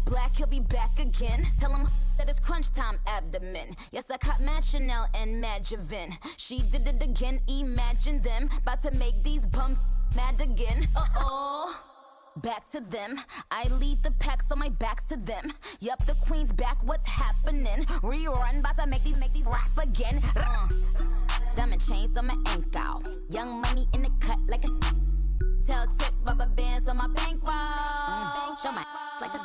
black, he'll be back again. Tell him that it's crunch time abdomen. Yes, I caught Mad Chanel and Mad Javin. She did it again, imagine them. About to make these bums mad again. Uh-oh. Back to them. I lead the pack, so my back's to them. Yup, the queen's back, what's happening? Rerun, about to make these rap again. Diamond chains on my ankle. Young money in the cut like a tail tip, rubber bands on my bankroll. Show my like a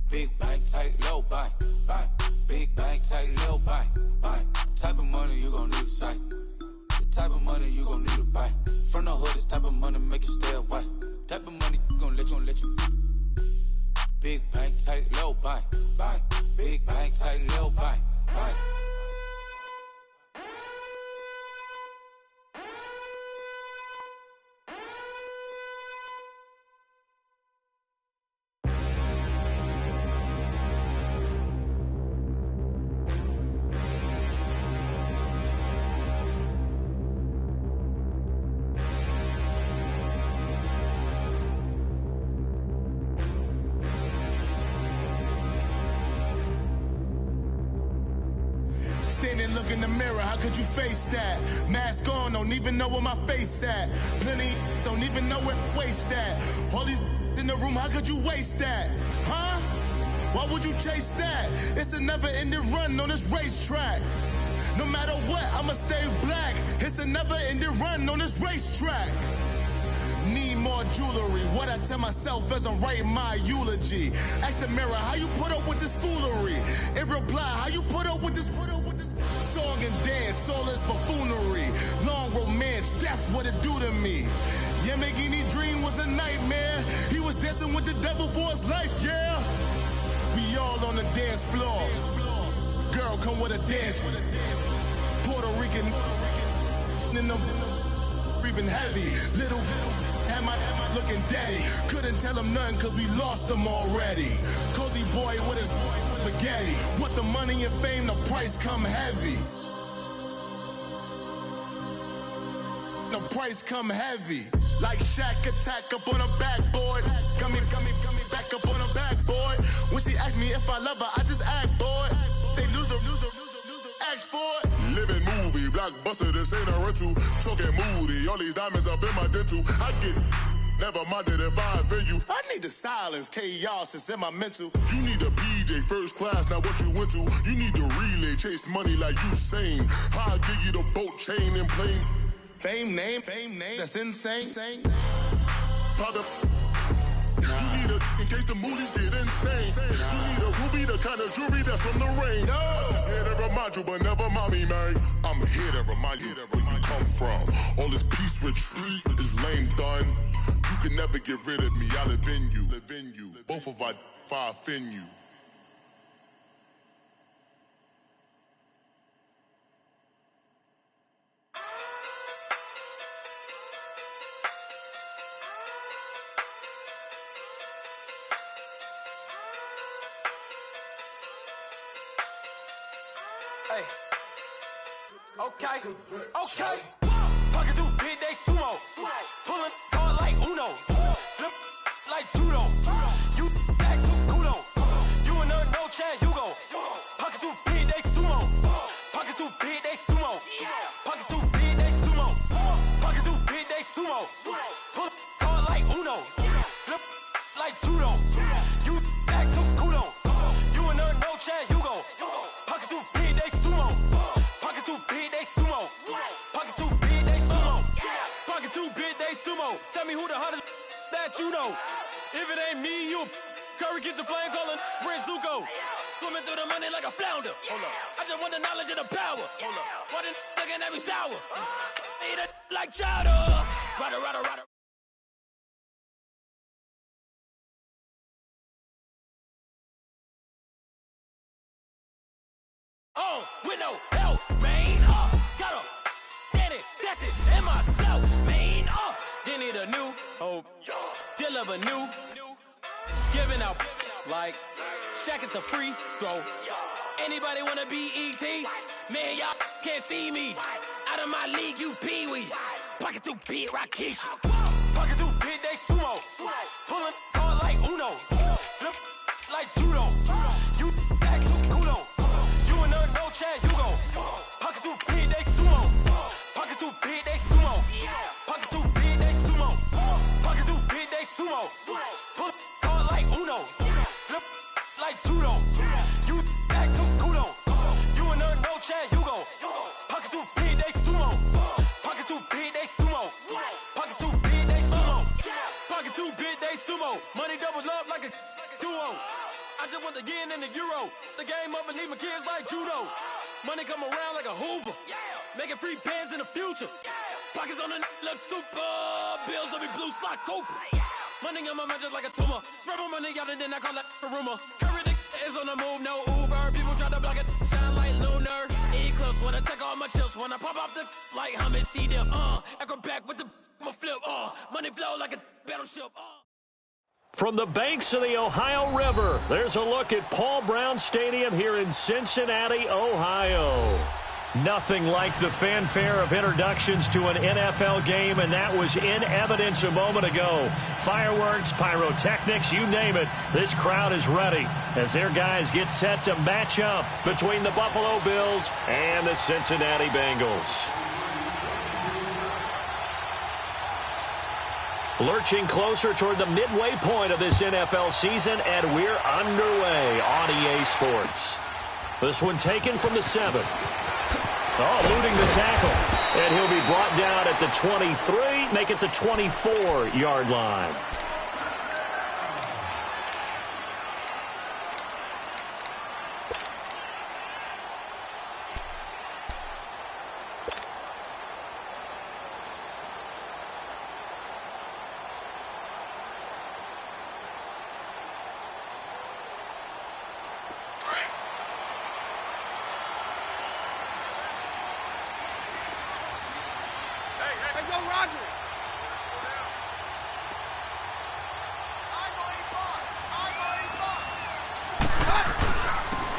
big bank, tight, low bank, bank. Big bank, tight, low bank, bank. The type of money you gon' need to sight. The type of money you gon' need to buy. From the hood, this type of money make you stay away. Type of money gon' let you. Big bank, tight, low bank, bank. Big bank, tight, low bank, bank. Look in the mirror, how could you face that? Mask on, don't even know where my face at. Plenty don't even know where waste at. All these in the room, how could you waste that? Huh? Why would you chase that? It's a never-ending run on this racetrack. No matter what, I'ma stay black. It's a never-ending run on this racetrack. Need more jewelry. What I tell myself as I'm writing my eulogy. Ask the mirror, how you put up with this foolery? It reply, how you put up with this song and dance, soulless buffoonery. Long romance, death, what it do to me? Yamagini dream was a nightmare. He was dancing with the devil for his life, yeah. We all on the dance floor. Girl, come with a dance. Puerto Rican in the breathing heavy. Little am I looking daddy. Couldn't tell him nothing cause we lost him already. Cozy boy with his spaghetti. With the money and fame, the price come heavy. The price come heavy. Like Shaq attack up on a backboard. Come back up on a backboard. When she asked me if I love her, I just act bored. Say loser, ask for it. Living movie, blockbuster, this ain't a rental. Talking moody, all these diamonds up in my dental. I get never minded if I offend you. I need the silence, chaos is in my mental. You need a PJ first class, not what you went to. You need the relay, chase money like you sane. I'll give you the boat chain and plane. Fame name, that's insane. Private. You need a in case the movies get insane. You need a ruby, the kind of jewelry that's from the rain. I'm just here to remind you, but never mommy, man. I'm here to remind you where you come from. All this peace retreat is lame done. You can never get rid of me, I live in you. Both of our fire offend you. Hey. Okay. Pocket through big day sumo. Pulling hard like Uno. Flip like judo. You act too kudo. You and her no chance, you go. Pocket through big day sumo. Pocket through big day sumo. Pocket through big day sumo. Pocket through big day sumo. Pull hard like Uno. Flip like judo. You act too kudo. You and her no chance, you go. Pocket through big day sumo. Pocket too big, they sumo. Pocket too big, they sumo. Pocket too big, they sumo. Tell me who the hottest that you know. If it ain't me, you. Curry get the flame calling Prince Zuko. Swimming through the money like a flounder. Hold up. I just want the knowledge and the power. Hold up. Why the looking at me sour? Eat it like chowder. Rider. With no help, man. Got that's it, and myself, man. They need a new hope, deal of a new, giving out like Shaq at the free throw. Anybody wanna be ET? Man, y'all can't see me. Out of my league, you pee-wee. Pocket too big, Rakesh. Pocket too big, they sumo. Pulling hard like Uno. Flip like a duo. I just want to get in the Euro. The game up and leave my kids like judo. Money come around like a Hoover. Making free bands in the future. Pockets on the look super. Bills on me blue slot Cooper. Money on my mind just like a tumor. Spread my money out and then I call it a rumor. Curry the is on the move, no Uber. People try to block it, shine like lunar. Eclipse when I take all my chips. When I pop off the like Hummus, see them. Acrobat with the flip. Money flow like a battleship. From the banks of the Ohio River, there's a look at Paul Brown Stadium here in Cincinnati, Ohio. Nothing like the fanfare of introductions to an NFL game, and that was in evidence a moment ago. Fireworks, pyrotechnics, you name it, this crowd is ready as their guys get set to match up between the Buffalo Bills and the Cincinnati Bengals. Lurching closer toward the midway point of this NFL season, and we're underway on EA Sports. This one taken from the 7. Eluding the tackle. And he'll be brought down at the 23, make it the 24-yard line.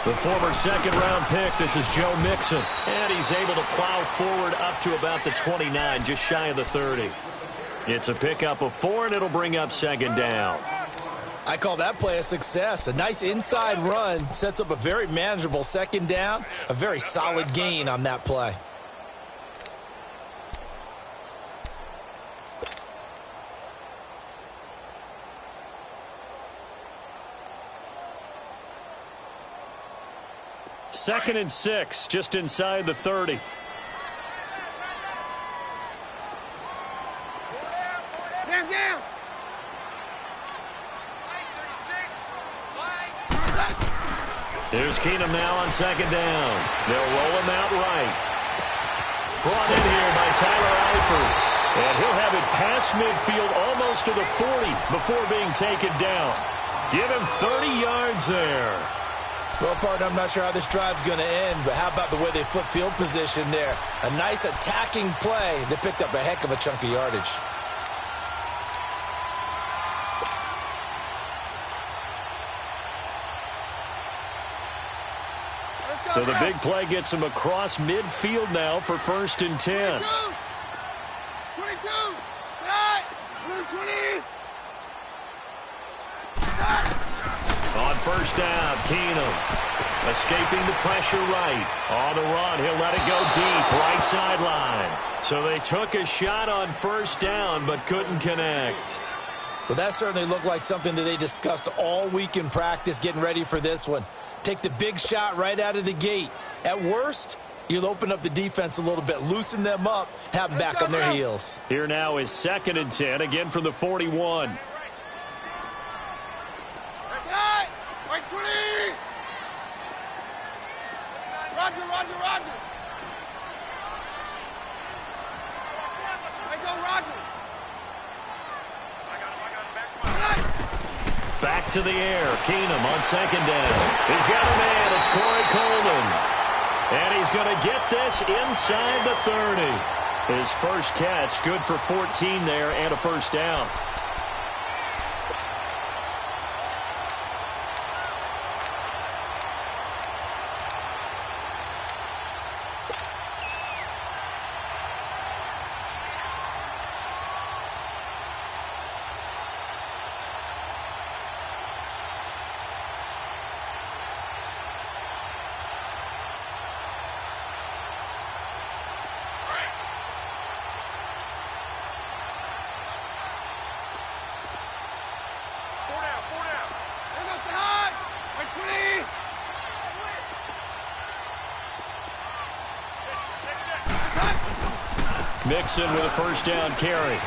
The former second-round pick, this is Joe Mixon. And he's able to plow forward up to about the 29, just shy of the 30. It's a pickup of 4, and it'll bring up second down. I call that play a success. A nice inside run sets up a very manageable second down. A very solid gain on that play. Second and 6, just inside the 30. Here's Keenum now on second down. They'll roll him out right. Brought in here by Tyler Eifert. And he'll have it past midfield almost to the 40 before being taken down. Give him 30 yards there. Well, partner, I'm not sure how this drive's going to end, but how about the way they flip field position there? A nice attacking play. They picked up a heck of a chunk of yardage. So the big play gets him across midfield now for 1st and 10. 22, 20. On first down, Keenum escaping the pressure right. On the run, he'll let it go deep, right sideline. So they took a shot on first down, but couldn't connect. Well, that certainly looked like something that they discussed all week in practice getting ready for this one. Take the big shot right out of the gate. At worst, you'll open up the defense a little bit, loosen them up, have them back on their heels. Here now is 2nd and 10, again from the 41. Roger. Back to the air. Keenum on second down. He's got a man. It's Corey Coleman. And he's going to get this inside the 30. His first catch, good for 14 there and a first down. Mixon with a first down carry.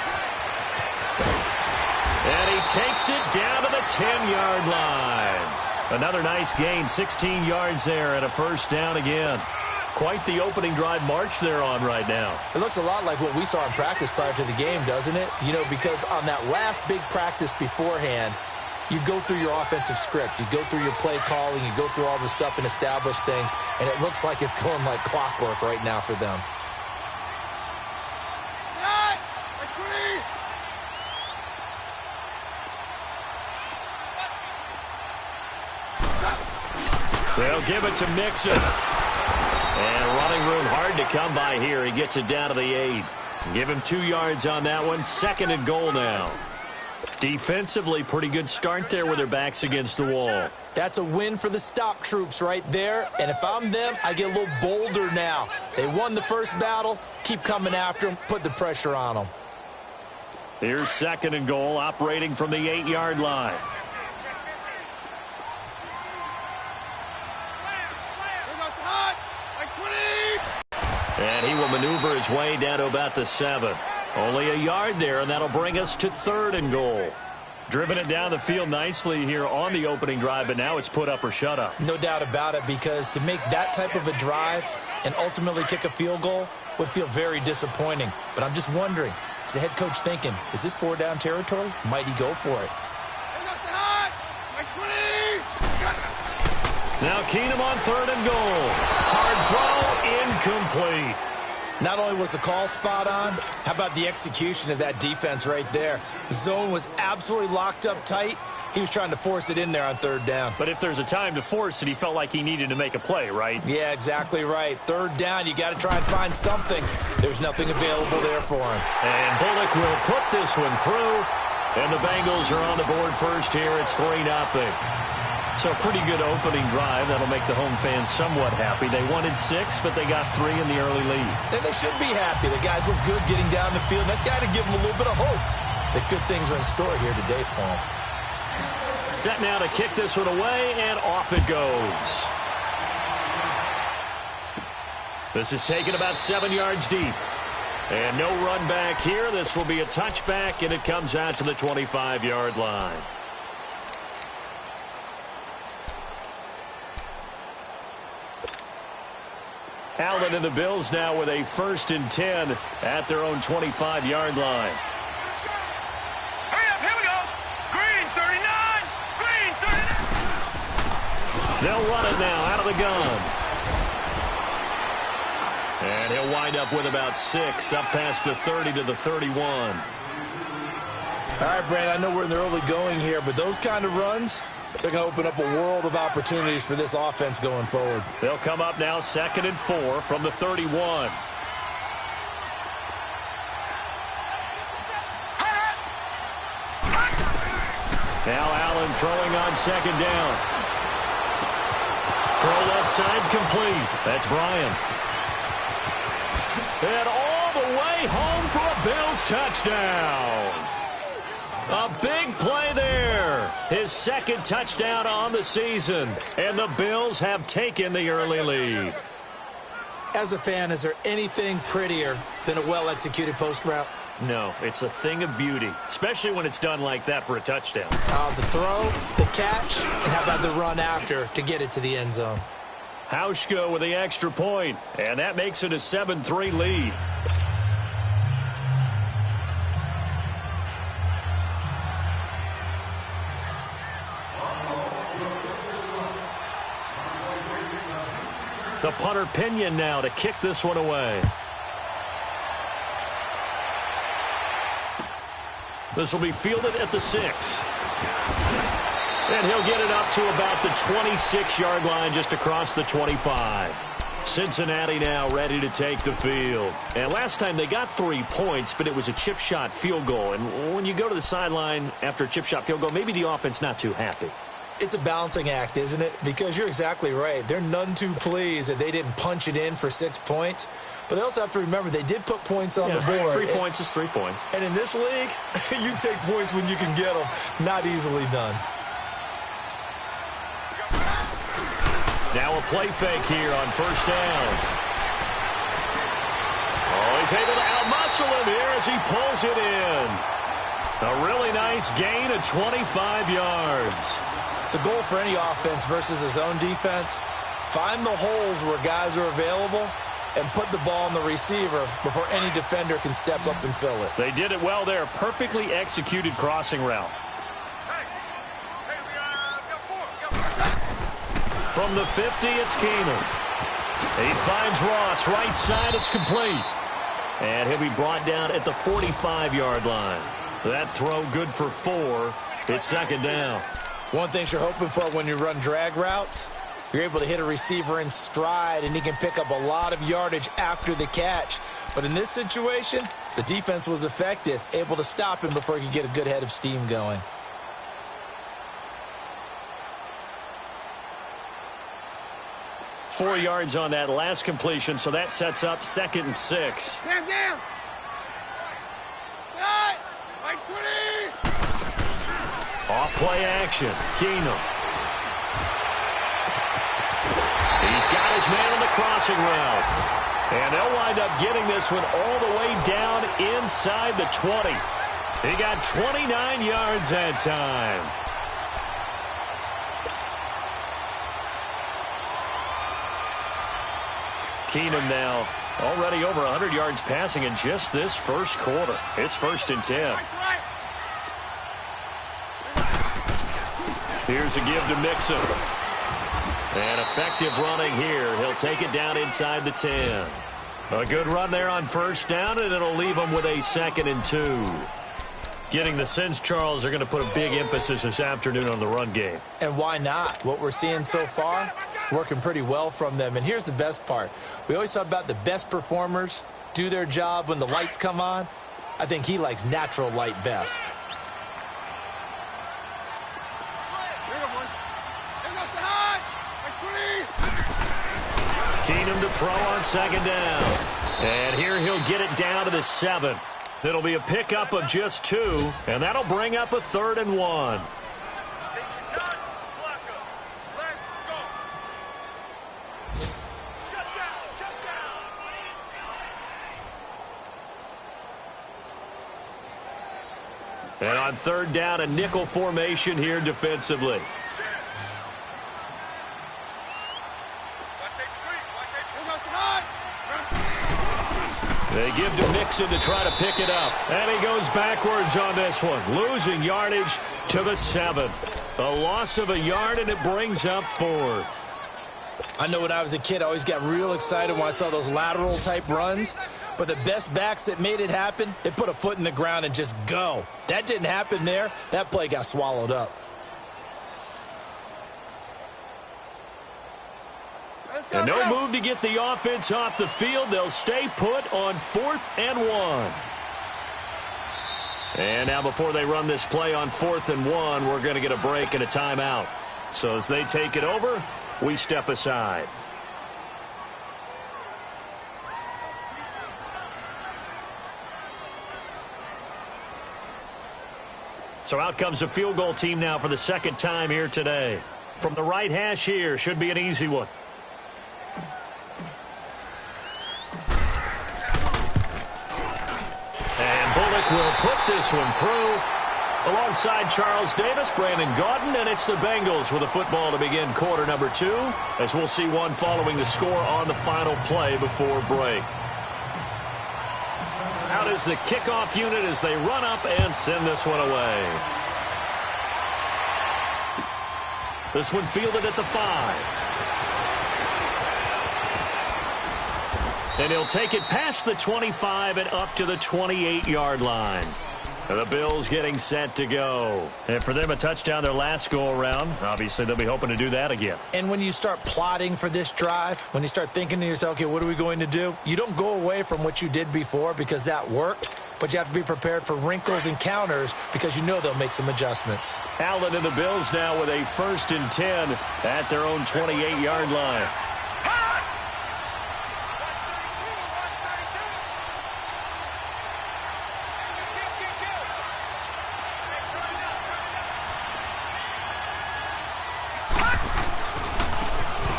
And he takes it down to the 10-yard line. Another nice gain, 16 yards there, and a first down again. Quite the opening drive march they're on right now. It looks a lot like what we saw in practice prior to the game, doesn't it? You know, because on that last big practice beforehand, you go through your offensive script. You go through your play calling. You go through all the stuff and establish things. And it looks like it's going like clockwork right now for them. They'll give it to Mixon. And running room hard to come by here. He gets it down to the 8. Give him 2 yards on that one. 2nd and goal now. Defensively, pretty good start there with their backs against the wall. That's a win for the stop troops right there. And if I'm them, I get a little bolder now. They won the first battle. Keep coming after them. Put the pressure on them. Here's 2nd and goal, operating from the 8-yard line. And he will maneuver his way down to about the 7. Only a yard there, and that'll bring us to 3rd and goal. Driven it down the field nicely here on the opening drive, but now it's put up or shut up. No doubt about it, because to make that type of a drive and ultimately kick a field goal would feel very disappointing. But I'm just wondering, is the head coach thinking, is this 4-down territory? Might he go for it? Now Keenum on 3rd and goal. Hard throw, incomplete. Not only was the call spot on, how about the execution of that defense right there? The zone was absolutely locked up tight. He was trying to force it in there on 3rd down. But if there's a time to force it, he felt like he needed to make a play, right? Yeah, exactly right. 3rd down, you got to try and find something. There's nothing available there for him. And Bullock will put this one through. And the Bengals are on the board first here. It's 3-0. So a pretty good opening drive. That'll make the home fans somewhat happy. They wanted 6, but they got 3 in the early lead. And they should be happy. The guys look good getting down the field. That's got to give them a little bit of hope that good things are in store here today for them. Set now to kick this one away, and off it goes. This is taken about 7 yards deep. And no run back here. This will be a touchback, and it comes out to the 25-yard line. Allen and the Bills now with a 1st and 10 at their own 25-yard line. Hurry up, here we go. Green 39, Green 39. They'll run it now out of the gun. And he'll wind up with about 6 up past the 30 to the 31. All right, Brand, I know we're in the early going here, but those kind of runs, they're going to open up a world of opportunities for this offense going forward. They'll come up now 2nd and 4 from the 31. Now Allen throwing on 2nd down. Throw left side complete. That's Bryant. And all the way home for a Bills touchdown. A big play there. His 2nd touchdown on the season. And the Bills have taken the early lead. As a fan, is there anything prettier than a well-executed post route? No, it's a thing of beauty, especially when it's done like that for a touchdown. The throw, the catch, and how about the run after to get it to the end zone? Hauschka with the extra point, and that makes it a 7-3 lead. The punter Pinion now to kick this one away. This will be fielded at the 6. And he'll get it up to about the 26-yard line, just across the 25. Cincinnati now ready to take the field. And last time they got 3 points, but it was a chip shot field goal. And when you go to the sideline after a chip shot field goal, maybe the offense not too happy. It's a balancing act, isn't it? Because you're exactly right. They're none too pleased that they didn't punch it in for 6 points. But they also have to remember they did put points on the board. 3 points is 3 points. And in this league, you take points when you can get them. Not easily done. Now a play fake here on 1st down. Oh, he's able to out-muscle him here as he pulls it in. A really nice gain of 25 yards. The goal for any offense versus his own defense, find the holes where guys are available and put the ball on the receiver before any defender can step up and fill it. They did it well there. Perfectly executed crossing route. From the 50, it's Keenum. He finds Ross. Right side, it's complete. And he'll be brought down at the 45-yard line. That throw good for 4. It's second down. One thing you're hoping for when you run drag routes, you're able to hit a receiver in stride, and he can pick up a lot of yardage after the catch. But in this situation, the defense was effective, able to stop him before he could get a good head of steam going. Four yards on that last completion, so that sets up 2nd and 6. Down. Off play action. Keenum. He's got his man on the crossing route. And they'll wind up getting this one all the way down inside the 20. He got 29 yards that time. Keenum now already over 100 yards passing in just this first quarter. It's 1st and 10. Here's a give to Mixon. And effective running here. He'll take it down inside the 10. A good run there on 1st down, and it'll leave him with a 2nd and 2. Getting the sense, Charles, are going to put a big emphasis this afternoon on the run game. And why not? What we're seeing so far is working pretty well from them. And here's the best part. We always talk about the best performers do their job when the lights come on. I think he likes natural light best. Keenum to throw on 2nd down. And here he'll get it down to the 7. It'll be a pickup of just 2, and that'll bring up a 3rd and 1. And on 3rd down, a nickel formation here defensively. They give to Mixon to try to pick it up. And he goes backwards on this one, losing yardage to the 7. A loss of a yard, and it brings up 4th. I know when I was a kid, I always got real excited when I saw those lateral-type runs. But the best backs that made it happen, they put a foot in the ground and just go. That didn't happen there. That play got swallowed up. And no move to get the offense off the field. They'll stay put on 4th and 1. And now before they run this play on 4th and 1, we're going to get a break and a timeout. So as they take it over, we step aside. So out comes a field goal team now for the 2nd time here today. From the right hash here, should be an easy one. And Bullock will put this one through. Alongside Charles Davis, Brandon Gaudin, and it's the Bengals with a football to begin quarter number 2, as we'll see one following the score on the final play before break. Out is the kickoff unit as they run up and send this one away. This one fielded at the 5. And he'll take it past the 25 and up to the 28-yard line. And the Bills getting set to go. And for them, a touchdown their last go-around. Obviously, they'll be hoping to do that again. And when you start plotting for this drive, when you start thinking to yourself, okay, what are we going to do? You don't go away from what you did before because that worked, but you have to be prepared for wrinkles and counters because you know they'll make some adjustments. Allen and the Bills now with a 1st and 10 at their own 28-yard line.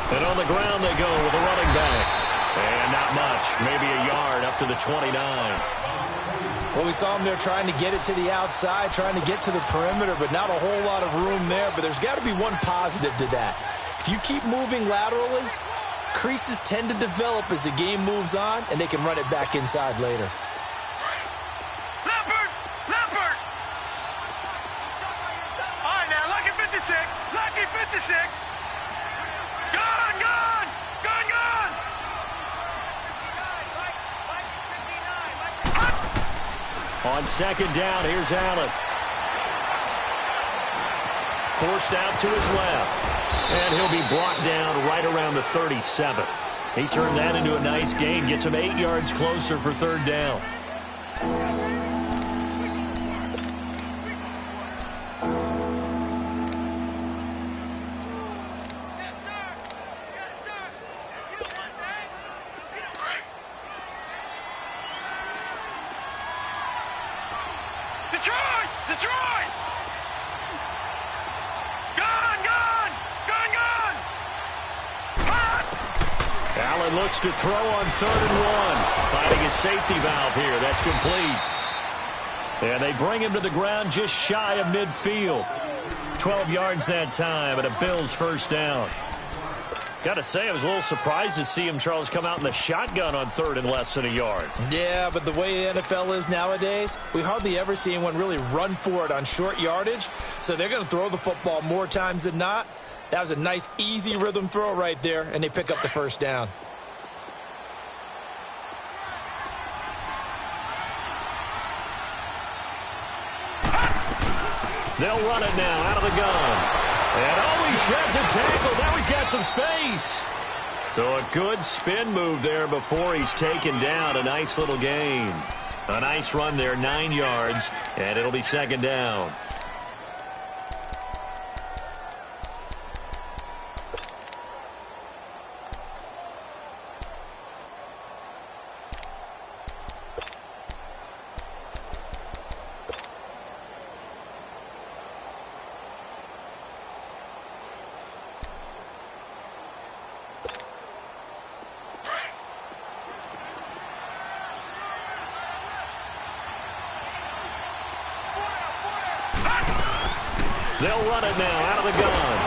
And on the ground they go with a running back. And not much, maybe a yard up to the 29. Well, we saw him there trying to get it to the outside, trying to get to the perimeter, but not a whole lot of room there. But there's got to be one positive to that. If you keep moving laterally, creases tend to develop as the game moves on, and they can run it back inside later. Leopard! Leopard! All right, now, Lucky 56. Lucky 56. Gone, gone! Gone, gone! On second down, here's Allen. Forced out to his left. And he'll be brought down right around the 37. He turned that into a nice gain, gets him 8 yards closer for third down. Detroit! Detroit! Gone, gone! Gone, gone! Allen looks to throw on 3rd and 1. Finding a safety valve here. That's complete. And they bring him to the ground just shy of midfield. 12 yards that time, and a Bills first down. Got to say, I was a little surprised to see him, Charles, come out in the shotgun on 3rd and less than a yard. Yeah, but the way the NFL is nowadays, we hardly ever see anyone really run for it on short yardage. So they're going to throw the football more times than not. That was a nice, easy rhythm throw right there, and they pick up the first down. They'll run it now out of the gun. And he sheds a tackle. Now he's got some space. So a good spin move there before he's taken down. A nice little gain. A nice run there, 9 yards, and it'll be second down. They'll run it now out of the gun.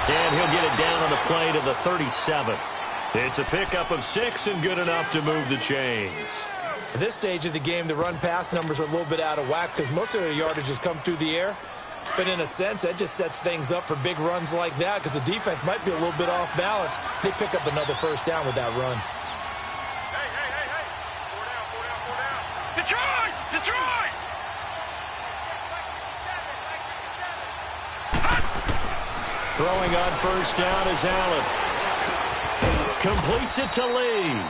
And he'll get it down on the play to the 37. It's a pickup of 6 and good enough to move the chains. At this stage of the game, the run-pass numbers are a little bit out of whack because most of their yardage has come through the air. But in a sense, that just sets things up for big runs like that because the defense might be a little bit off balance. They pick up another first down with that run. Hey. 4 down. Detroit! Detroit! Throwing on first down is Allen. Completes it to Lee.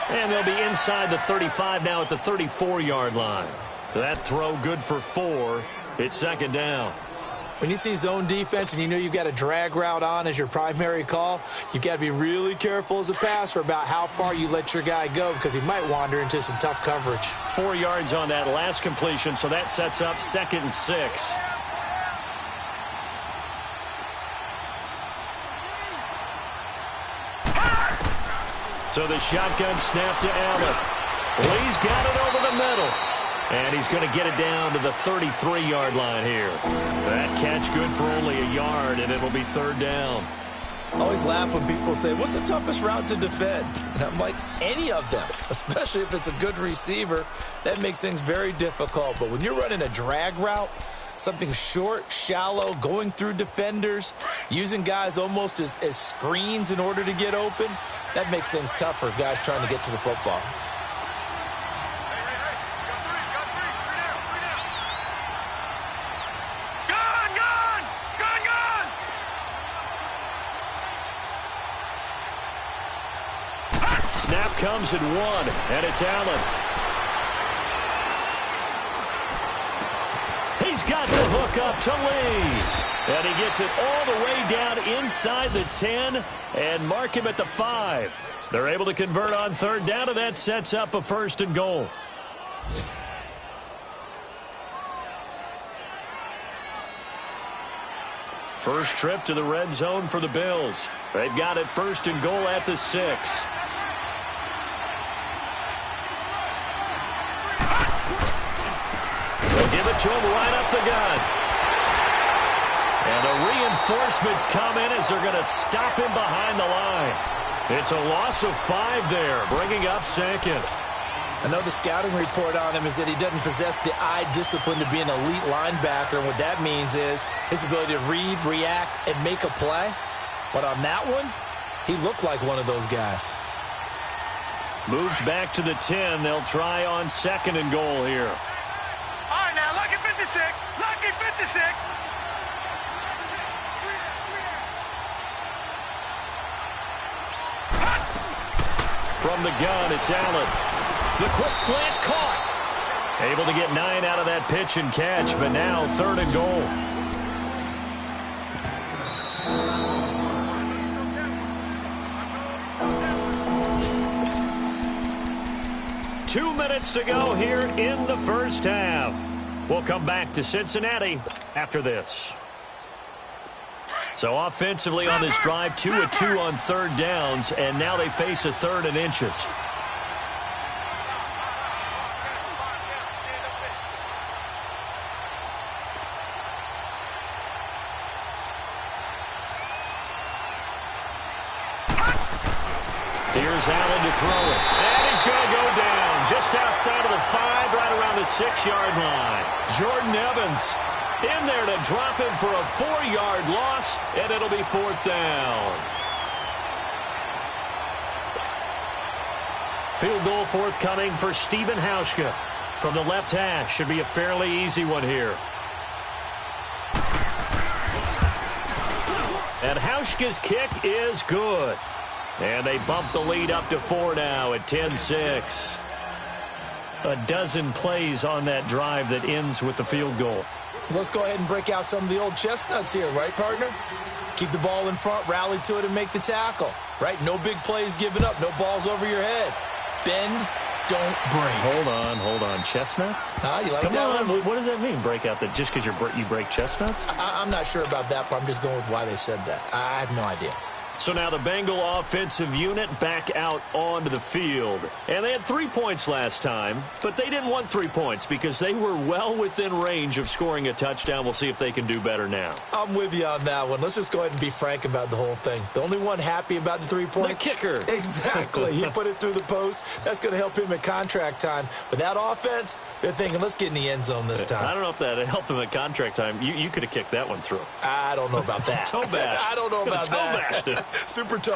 And they'll be inside the 35 now at the 34-yard line. That throw good for 4. It's second down. When you see zone defense and you know you've got a drag route on as your primary call, you've got to be really careful as a passer about how far you let your guy go because he might wander into some tough coverage. 4 yards on that last completion, so that sets up 2nd and 6. So the shotgun snap to Allen. Lee's got it over the middle. And he's going to get it down to the 33-yard line here. That catch good for only a yard, and it'll be third down. I always laugh when people say, what's the toughest route to defend? And I'm like, any of them, especially if it's a good receiver. That makes things very difficult. But when you're running a drag route, something short, shallow, going through defenders, using guys almost as screens in order to get open, that makes things tough for guys trying to get to the football. Snap comes at 1, and it's Allen. He's got the hook up to Lee. And he gets it all the way down inside the 10 and mark him at the 5. They're able to convert on third down, and that sets up a 1st and goal. First trip to the red zone for the Bills. They've got it 1st and goal at the 6. it to him right up the gut. And the reinforcements come in as they're going to stop him behind the line. It's a loss of 5 there, bringing up second. I know the scouting report on him is that he doesn't possess the eye discipline to be an elite linebacker. And what that means is his ability to read, react, and make a play. But on that one, he looked like one of those guys. Moved back to the 10. They'll try on 2nd and goal here. All right, now, lucky 56. Lucky 56. From the gun, it's Allen. The quick slant caught. Able to get 9 out of that pitch and catch, but now 3rd and goal. Two minutes to go here in the first half. We'll come back to Cincinnati after this. So offensively on this drive, 2 of 2 on 3rd downs, and now they face a 3rd and inches. Here's Allen to throw it. And he's going to go down just outside of the 5, right around the 6-yard line. Jordan Evans in there to drop him for a 4-yard loss, and it'll be 4th down. Field goal forthcoming for Stephen Hauschka from the left hash. Should be a fairly easy one here. And Hauschka's kick is good. And they bump the lead up to 4 now at 10-6. A dozen plays on that drive that ends with the field goal. Let's go ahead and break out some of the old chestnuts here, right, partner? Keep the ball in front, rally to it, and make the tackle, right? No big plays given up, no balls over your head. Bend, don't break. Hold on. Chestnuts? You like Come that on. one? What does that mean, break out? That just because you break chestnuts? I'm not sure about that, but I'm just going with why they said that. I have no idea. So now the Bengal offensive unit back out onto the field. And they had 3 points last time, but they didn't want 3 points because they were well within range of scoring a touchdown. We'll see if they can do better now. I'm with you on that one. Let's just go ahead and be frank about the whole thing. The only one happy about the 3-point? The kicker. Exactly. He put it through the post. That's going to help him at contract time. But that offense, they're thinking, let's get in the end zone this time. I don't know if that helped him at contract time. You could have kicked that one through. I don't know about that. Toe bash. I don't know about toe that. Bashed it. Super toe.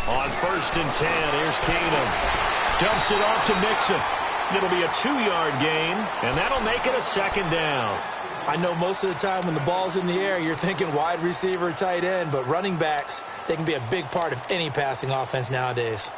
On 1st and 10, here's Keenum. Dumps it off to Mixon. It'll be a 2-yard gain, and that'll make it a 2nd down. I know most of the time when the ball's in the air, you're thinking wide receiver, tight end, but running backs, they can be a big part of any passing offense nowadays.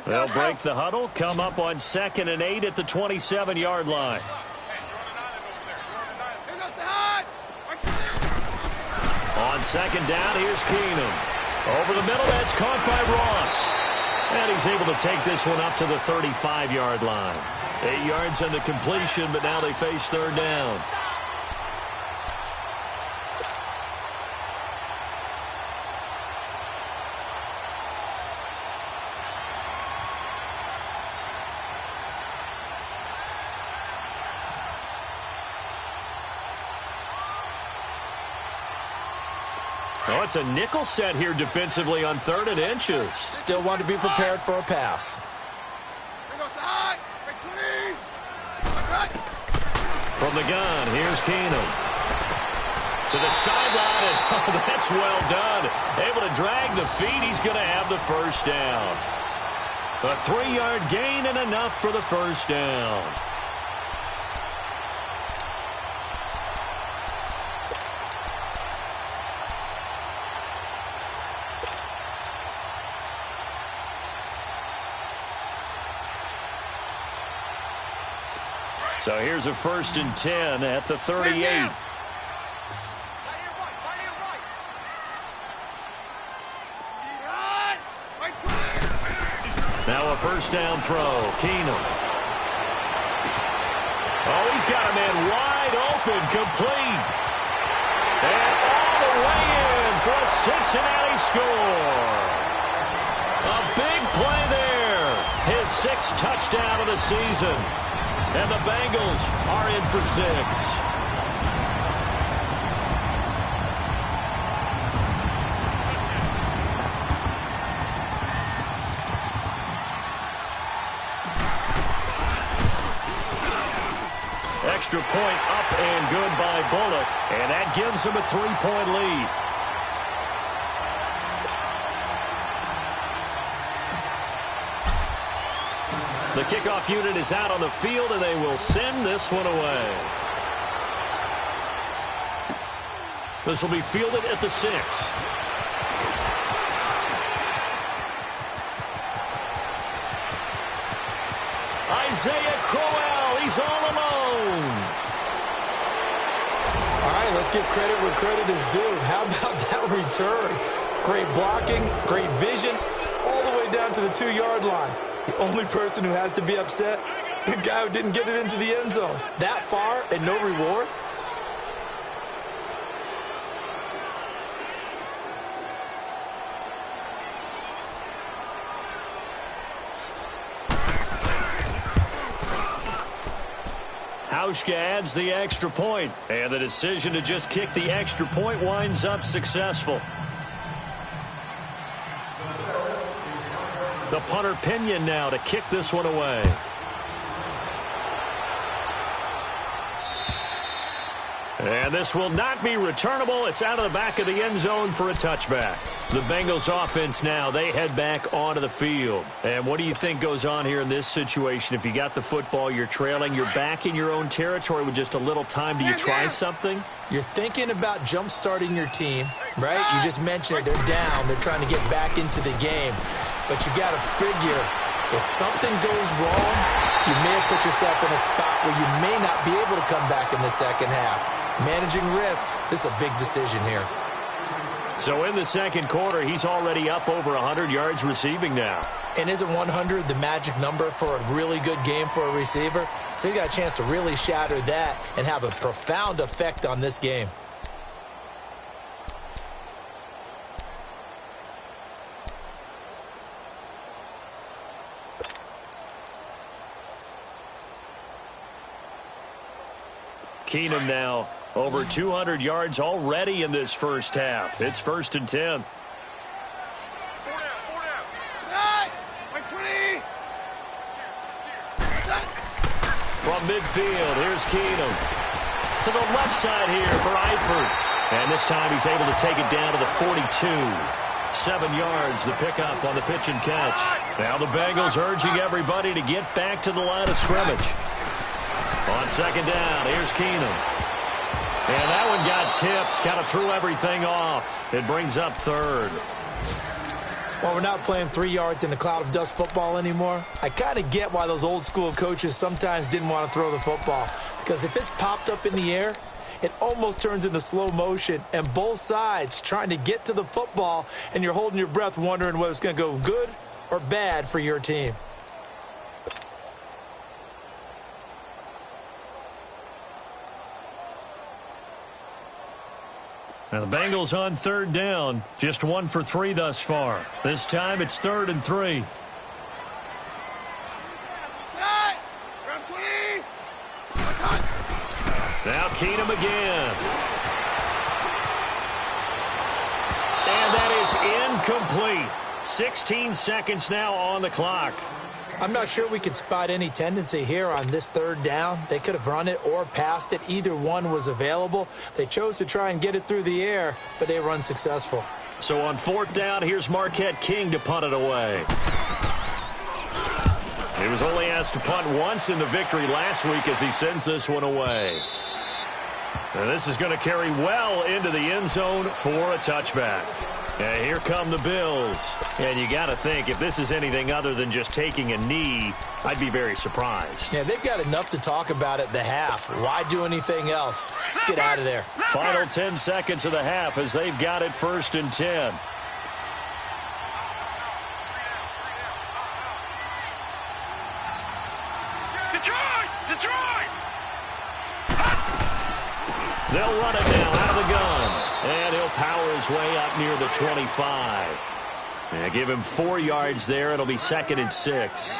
They'll break the huddle, come up on 2nd and 8 at the 27-yard line. On 2nd down, here's Keenum. Over the middle, that's caught by Ross. And he's able to take this one up to the 35-yard line. 8 yards on the completion, but now they face 3rd down. Oh, it's a nickel set here defensively on 3rd and inches. Still want to be prepared for a pass. From the gun, here's Keenum. To the sideline, and oh, that's well done. Able to drag the feet. He's going to have the 1st down. A 3-yard gain and enough for the 1st down. So here's a 1st and 10 at the 38. Now a 1st down throw. Keenum. Oh, he's got a man wide open, complete. And all the way in for a Cincinnati score. A big play there. His 6th touchdown of the season. And the Bengals are in for 6. Extra point up and good by Bullock, and that gives him a 3-point lead. The kickoff unit is out on the field, and they will send this one away. This will be fielded at the 6. Isaiah Crowell, he's all alone. All right, let's give credit where credit is due. How about that return? Great blocking, great vision, all the way down to the 2-yard line. The only person who has to be upset, the guy who didn't get it into the end zone. That far and no reward? Hauschka adds the extra point, and the decision to just kick the extra point winds up successful. The punter Pinion now to kick this one away. And this will not be returnable. It's out of the back of the end zone for a touchback. The Bengals offense now, they head back onto the field. And what do you think goes on here in this situation? If you got the football, you're trailing, you're back in your own territory with just a little time. Do you try something? You're thinking about jump-starting your team, right? You just mentioned it. They're down. They're trying to get back into the game. But you got to figure, if something goes wrong, you may have put yourself in a spot where you may not be able to come back in the second half. Managing risk, this is a big decision here. So in the second quarter, he's already up over 100 yards receiving now. And isn't 100 the magic number for a really good game for a receiver? So he got a chance to really shatter that and have a profound effect on this game. Keenum now over 200 yards already in this first half. It's 1st and 10. From midfield, here's Keenum. To the left side here for Eifert. And this time he's able to take it down to the 42. 7 yards, the pickup on the pitch and catch. Now the Bengals urging everybody to get back to the line of scrimmage. On second down, here's Keenum. And that one got tipped, kind of threw everything off. It brings up 3rd. Well, we're not playing 3 yards in a cloud of dust football anymore. I kind of get why those old school coaches sometimes didn't want to throw the football. Because if it's popped up in the air, it almost turns into slow motion. And both sides trying to get to the football, and you're holding your breath wondering whether it's going to go good or bad for your team. Now the Bengals on 3rd down, just 1 for 3 thus far. This time it's 3rd and 3. Now Keenum again. And that is incomplete. 16 seconds now on the clock. I'm not sure we could spot any tendency here on this 3rd down. They could have run it or passed it. Either one was available. They chose to try and get it through the air, but they were unsuccessful. So on 4th down, here's Marquette King to punt it away. He was only asked to punt once in the victory last week as he sends this one away. And this is going to carry well into the end zone for a touchback. And here come the Bills. And you got to think, if this is anything other than just taking a knee, I'd be very surprised. Yeah, they've got enough to talk about at the half. Why do anything else? Just get out of there. Final 10 seconds of the half as they've got it 1st and 10. Detroit! They'll run it now out of the gun. And he'll power his way up near the 25. And give him 4 yards there. It'll be 2nd and 6.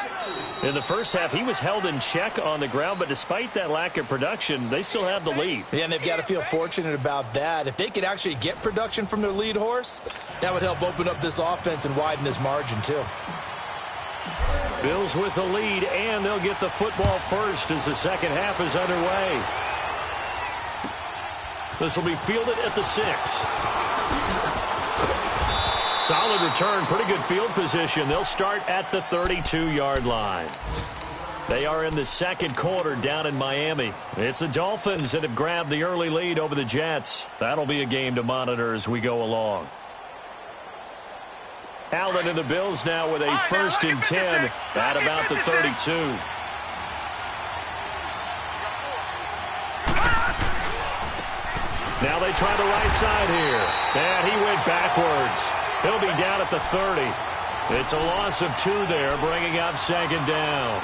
In the first half, he was held in check on the ground, but despite that lack of production, they still have the lead. Yeah, and they've got to feel fortunate about that. If they could actually get production from their lead horse, that would help open up this offense and widen this margin too. Bills with the lead, and they'll get the football first as the second half is underway. This will be fielded at the 6. Solid return, pretty good field position. They'll start at the 32-yard line. They are in the second quarter down in Miami. It's the Dolphins that have grabbed the early lead over the Jets. That'll be a game to monitor as we go along. Allen and the Bills now with a 1st and 10 at about the 32. Now they try the right side here. And he went backwards. He'll be down at the 30. It's a loss of 2 there, bringing up 2nd down.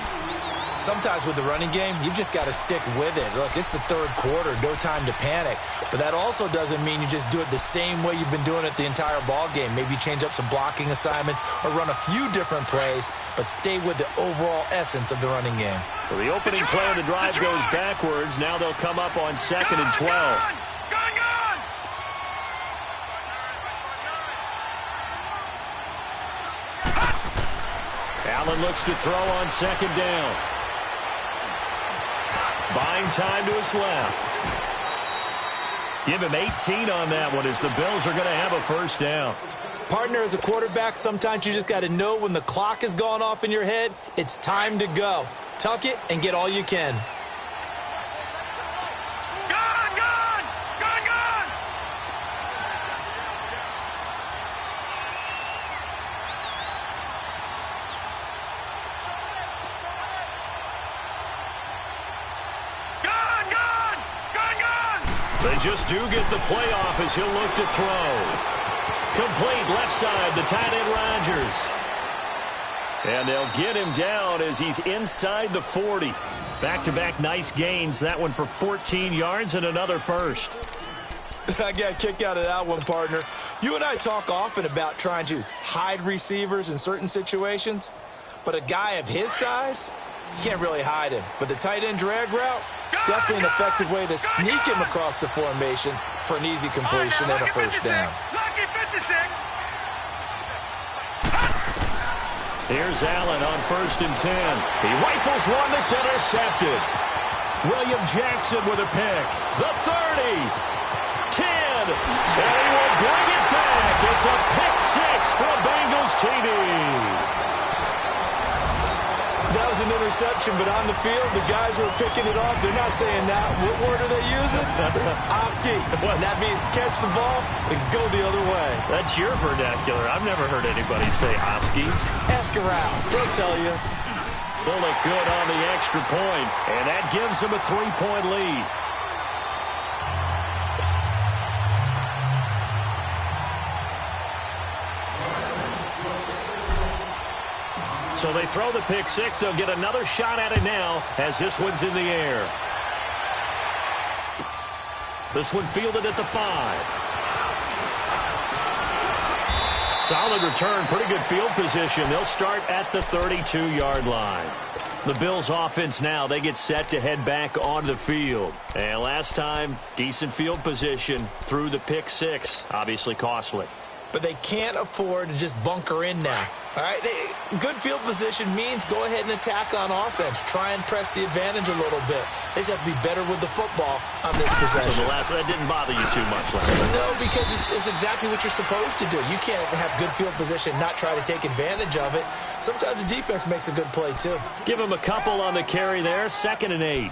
Sometimes with the running game, you've just got to stick with it. Look, it's the 3rd quarter, no time to panic. But that also doesn't mean you just do it the same way you've been doing it the entire ball game. Maybe change up some blocking assignments or run a few different plays, but stay with the overall essence of the running game. So the opening play of the drive goes backwards. Now they'll come up on 2nd and 12. Allen looks to throw on 2nd down. Buying time to his left. Give him 18 on that one as the Bills are going to have a 1st down. Partner, as a quarterback, sometimes you just got to know when the clock has gone off in your head, it's time to go. Tuck it and get all you can. They just do get the playoff as he'll look to throw. Complete left side, the tight end Rodgers. And they'll get him down as he's inside the 40. Back-to-back nice gains. That one for 14 yards and another 1st. I got a kick out of that one, partner. You and I talk often about trying to hide receivers in certain situations, but a guy of his size, can't really hide him. But the tight end drag route, definitely an effective way to sneak him across the formation for an easy completion and a 1st down. Here's Allen on 1st and 10. He rifles one that's intercepted. William Jackson with a pick. The 30. 10. And he will bring it back. It's a pick 6 for a Bengals TD. That was an interception, but on the field, the guys who are picking it off, they're not saying that. What word are they using? It's Oski. And that means catch the ball and go the other way. That's your vernacular. I've never heard anybody say Oski. Ask around. They'll tell you. They'll look good on the extra point, and that gives them a 3-point lead. So they throw the pick 6. They'll get another shot at it now as this one's in the air. This one fielded at the 5. Solid return, pretty good field position. They'll start at the 32-yard line. The Bills offense now, they get set to head back onto the field. And last time, decent field position through the pick 6. Obviously costly. But they can't afford to just bunker in now. All right, good field position means go ahead and attack on offense. Try and press the advantage a little bit. They just have to be better with the football on this possession. So that didn't bother you too much last time? No, because it's exactly what you're supposed to do. You can't have good field position, not try to take advantage of it. Sometimes the defense makes a good play, too. Give him a couple on the carry there. 2nd and 8.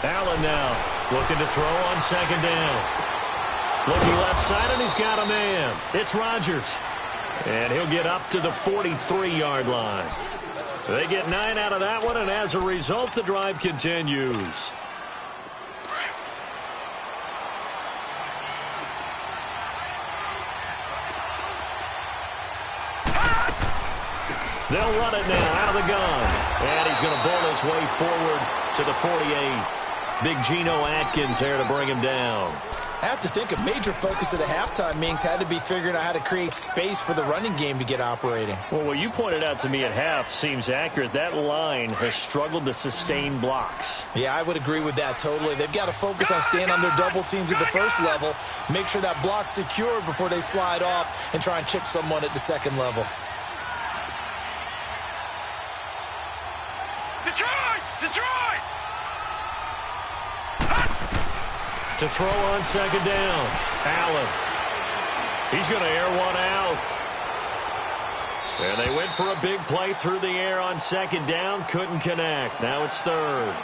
Allen now looking to throw on second down. Looking left side, and he's got a man. It's Rodgers. And he'll get up to the 43-yard line. They get 9 out of that one, and as a result, the drive continues. They'll run it now out of the gun. And he's going to bull his way forward to the 48. Big Geno Atkins there to bring him down. I have to think a major focus of the halftime meetings had to be figuring out how to create space for the running game to get operating. Well, what you pointed out to me at half seems accurate. That line has struggled to sustain blocks. Yeah, I would agree with that totally. They've got to focus on staying on their double teams at the first level, make sure that block's secure before they slide off and try and chip someone at the second level. Detroit! To throw on second down. Allen. He's going to air one out. And they went for a big play through the air on second down. Couldn't connect. Now it's third.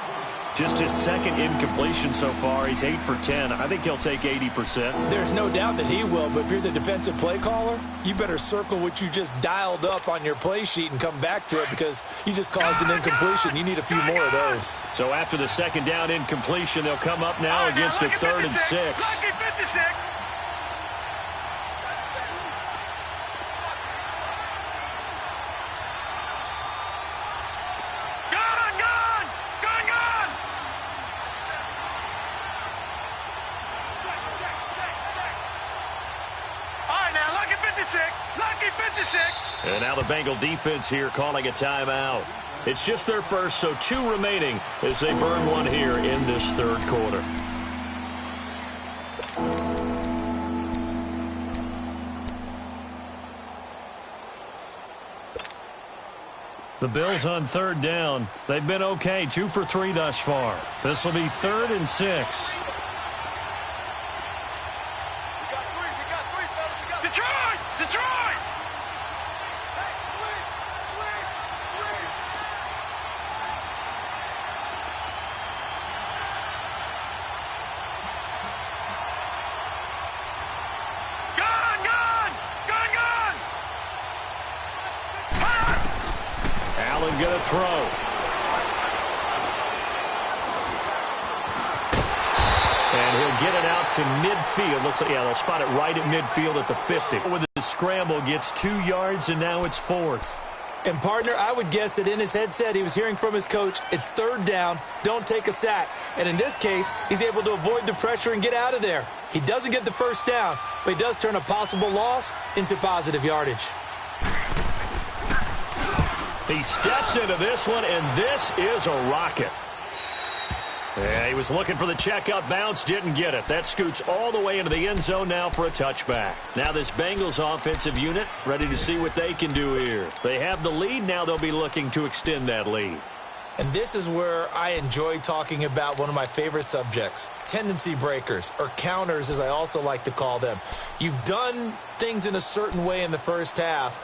Just his second incompletion so far. He's 8 for 10. I think he'll take 80%. There's no doubt that he will, but if you're the defensive play caller, you better circle what you just dialed up on your play sheet and come back to it because you just caused an incompletion. You need a few more of those. So after the second down incompletion, they'll come up now against a 3rd and 6. Lucky 56. And now the Bengal defense here calling a timeout. It's just their first, so 2 remaining as they burn one here in this third quarter. The Bills on third down. They've been okay, 2 for 3 thus far. This will be 3rd and 6. Detroit! Allen going to throw. And he'll get it out to midfield. Looks like, yeah, they'll spot it right at midfield at the 50. With the scramble, gets 2 yards, and now it's 4th. And, partner, I would guess that in his headset he was hearing from his coach, it's 3rd down, don't take a sack. And in this case, he's able to avoid the pressure and get out of there. He doesn't get the first down, but he does turn a possible loss into positive yardage. He steps into this one, and this is a rocket. Yeah, he was looking for the check-up bounce, didn't get it. That scoots all the way into the end zone now for a touchback. Now this Bengals offensive unit ready to see what they can do here. They have the lead. Now they'll be looking to extend that lead. And this is where I enjoy talking about one of my favorite subjects, tendency breakers, or counters as I also like to call them. You've done things in a certain way in the first half,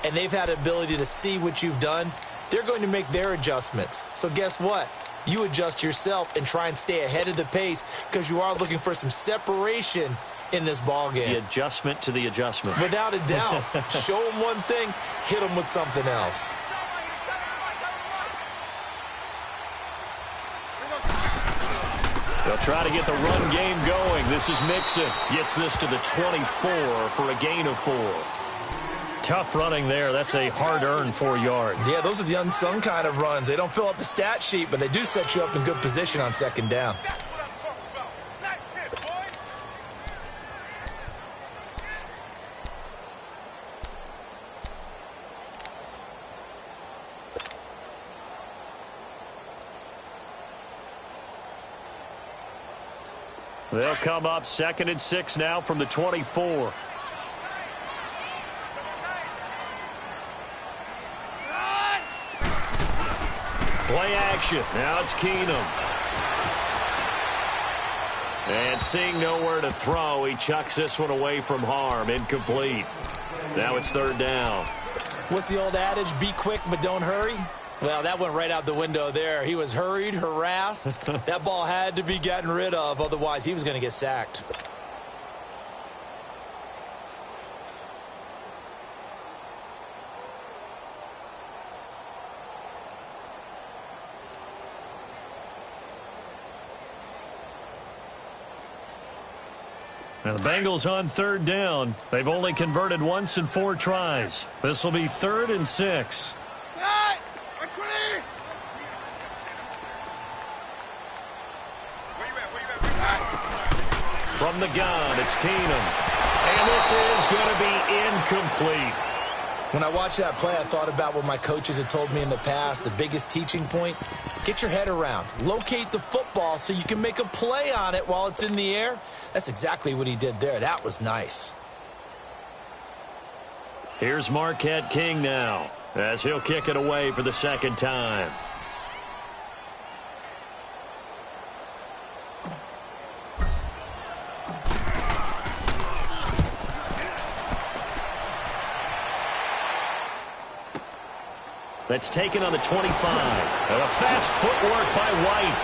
and they've had an ability to see what you've done. They're going to make their adjustments. So guess what? You adjust yourself and try and stay ahead of the pace because you are looking for some separation in this ball game. The adjustment to the adjustment. Without a doubt. Show them one thing, hit them with something else. They'll try to get the run game going. This is Mixon. Gets this to the 24 for a gain of 4. Tough running there. That's a hard-earned 4 yards. Yeah, those are the unsung kind of runs. They don't fill up the stat sheet, but they do set you up in good position on second down. They'll come up 2nd and 6 now from the 24. Play action. Now it's Keenum. And seeing nowhere to throw, he chucks this one away from harm. Incomplete. Now it's 3rd down. What's the old adage? Be quick, but don't hurry. Well, that went right out the window there. He was hurried, harassed. That ball had to be gotten rid of, otherwise he was going to get sacked. Now the Bengals on third down. They've only converted once in 4 tries. This will be 3rd and 6. From the gun, it's Keenum. And this is going to be incomplete. When I watched that play, I thought about what my coaches had told me in the past. The biggest teaching point, get your head around. Locate the football so you can make a play on it while it's in the air. That's exactly what he did there. That was nice. Here's Marquette King now, as he'll kick it away for the 2nd time. That's taken on the 25. And a fast footwork by White.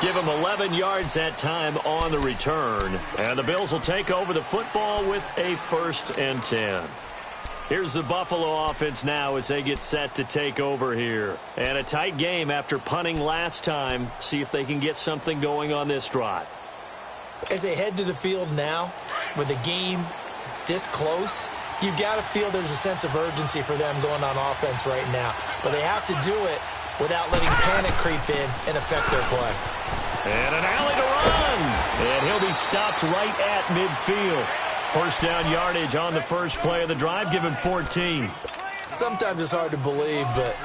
Give him 11 yards that time on the return. And the Bills will take over the football with a 1st and 10. Here's the Buffalo offense now as they get set to take over here. And a tight game after punting last time. See if they can get something going on this drive. As they head to the field now, with the game this close, you've got to feel there's a sense of urgency for them going on offense right now. But they have to do it without letting panic creep in and affect their play. And an alley to run. And he'll be stopped right at midfield. 1st down yardage on the first play of the drive. Give him 14. Sometimes it's hard to believe, but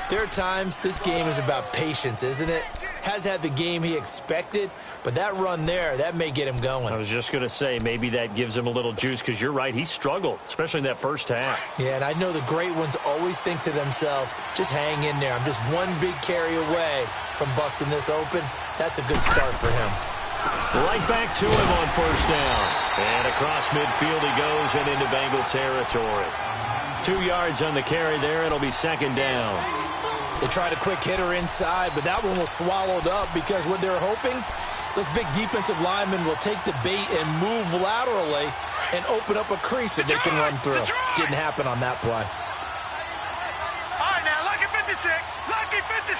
there are times this game is about patience, isn't it? Has had the game he expected, but that run there, that may get him going. I was just going to say, maybe that gives him a little juice, because you're right, he struggled, especially in that first half. Yeah, and I know the great ones always think to themselves, just hang in there. I'm just one big carry away from busting this open. That's a good start for him. Right back to him on 1st down. And across midfield he goes and into Bengal territory. 2 yards on the carry there. It'll be 2nd down. They tried a quick hitter inside, but that one was swallowed up because what they're hoping, those big defensive linemen will take the bait and move laterally and open up a crease that they can run through. Didn't happen on that play. All right, now, lucky 56. Lucky 56.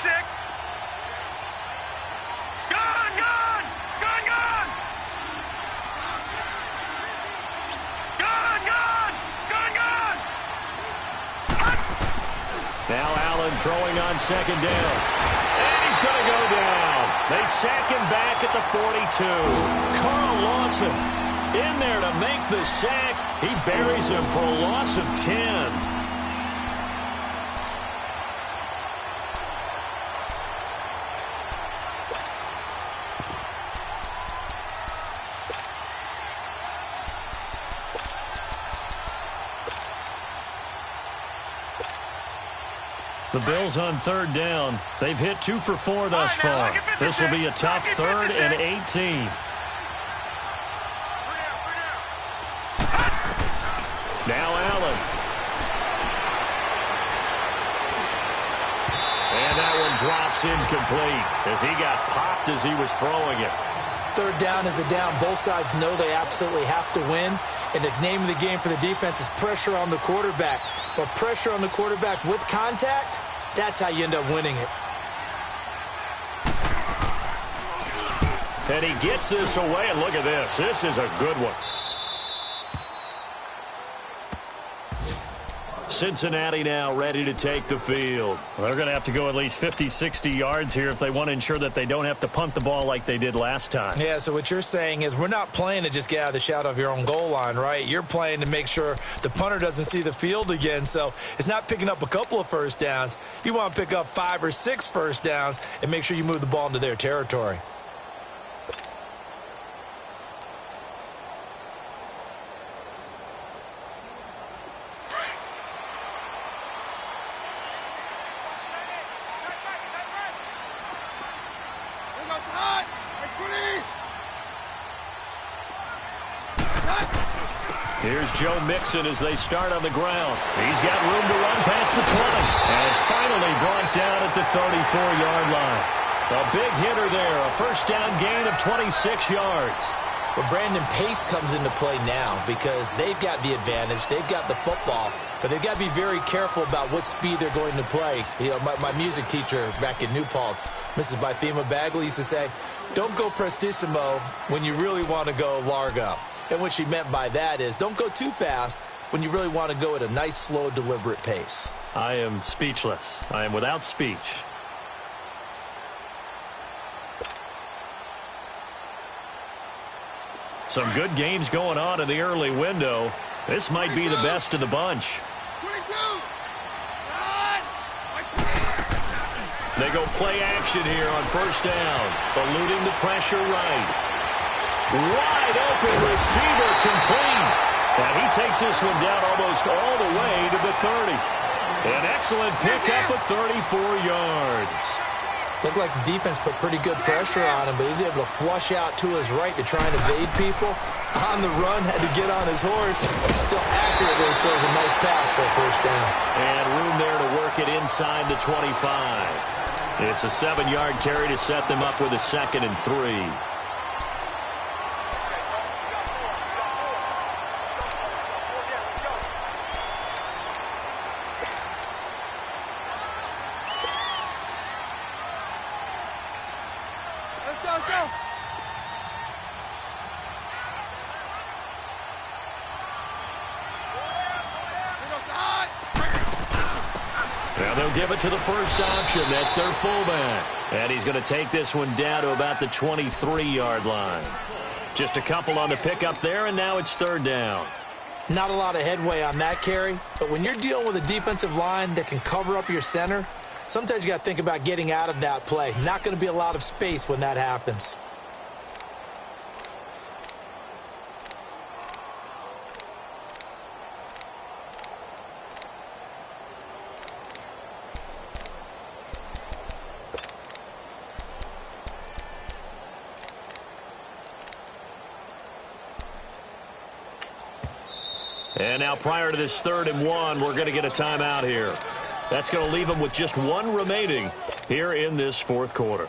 Gun, gun. Gun, gun. Gun, gun. Gun, gun. Now Allen throwing on 2nd down. And he's going to go down. They sack him back at the 42. Carl Lawson in there to make the sack. He buries him for a loss of 10. The Bills on 3rd down. They've hit 2 for 4 thus far. This will be a tough 3rd and 18. Now Allen. And that one drops incomplete as he got popped as he was throwing it. 3rd down is a down. Both sides know they absolutely have to win. And the name of the game for the defense is pressure on the quarterback. But pressure on the quarterback with contact, that's how you end up winning it. And he gets this away, and look at this. This is a good one. Cincinnati now ready to take the field. Well, they're going to have to go at least 50, 60 yards here if they want to ensure that they don't have to punt the ball like they did last time. Yeah, so what you're saying is we're not playing to just get out of the shot of your own goal line, right? You're playing to make sure the punter doesn't see the field again. So it's not picking up a couple of 1st downs. You want to pick up 5 or 6 1st downs and make sure you move the ball into their territory. Here's Joe Mixon as they start on the ground. He's got room to run past the 20. And finally brought down at the 34-yard line. A big hitter there, a first down gain of 26 yards. But Brandon, pace comes into play now because they've got the advantage. They've got the football, but they've got to be very careful about what speed they're going to play. You know, my music teacher back in New Paltz, Mrs. Bythema Bagley, used to say, don't go prestissimo when you really want to go largo. And what she meant by that is don't go too fast when you really want to go at a nice, slow, deliberate pace. I am speechless. I am without speech. Some good games going on in the early window. This might be the best of the bunch. They go play action here on first down. Eluding the pressure right. Wide open receiver complete. And he takes this one down almost all the way to the 30. An excellent pickup of 34 yards. Looked like the defense put pretty good pressure on him, but he's able to flush out to his right to try and evade people. On the run, had to get on his horse. Still accurately throws a nice pass for a first down. And room there to work it inside the 25. It's a 7-yard carry to set them up with a 2nd and 3. Give it to the first option. That's their fullback. And he's going to take this one down to about the 23-yard line. Just a couple on the pickup there, and now it's 3rd down. Not a lot of headway on that carry, but when you're dealing with a defensive line that can cover up your center, sometimes you got to think about getting out of that play. Not going to be a lot of space when that happens. And now prior to this 3rd and 1, we're going to get a timeout here. That's going to leave them with just one remaining here in this 4th quarter.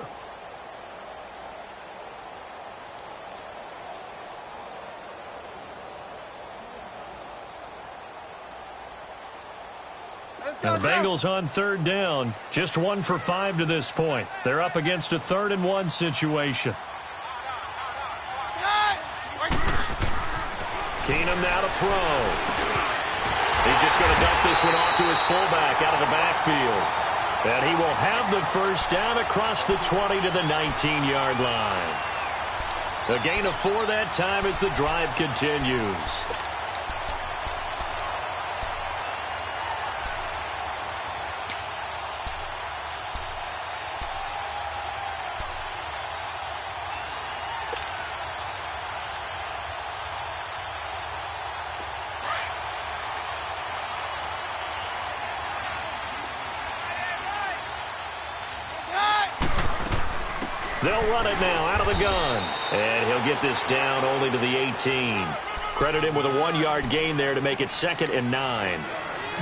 And the Bengals on 3rd down, just 1 for 5 to this point. They're up against a 3rd and 1 situation. Keenum now to throw. He's just going to dump this one off to his fullback out of the backfield. And he will have the first down across the 20 to the 19-yard line. A gain of 4 that time as the drive continues. They'll run it now out of the gun. And he'll get this down only to the 18. Credit him with a 1-yard gain there to make it 2nd and 9.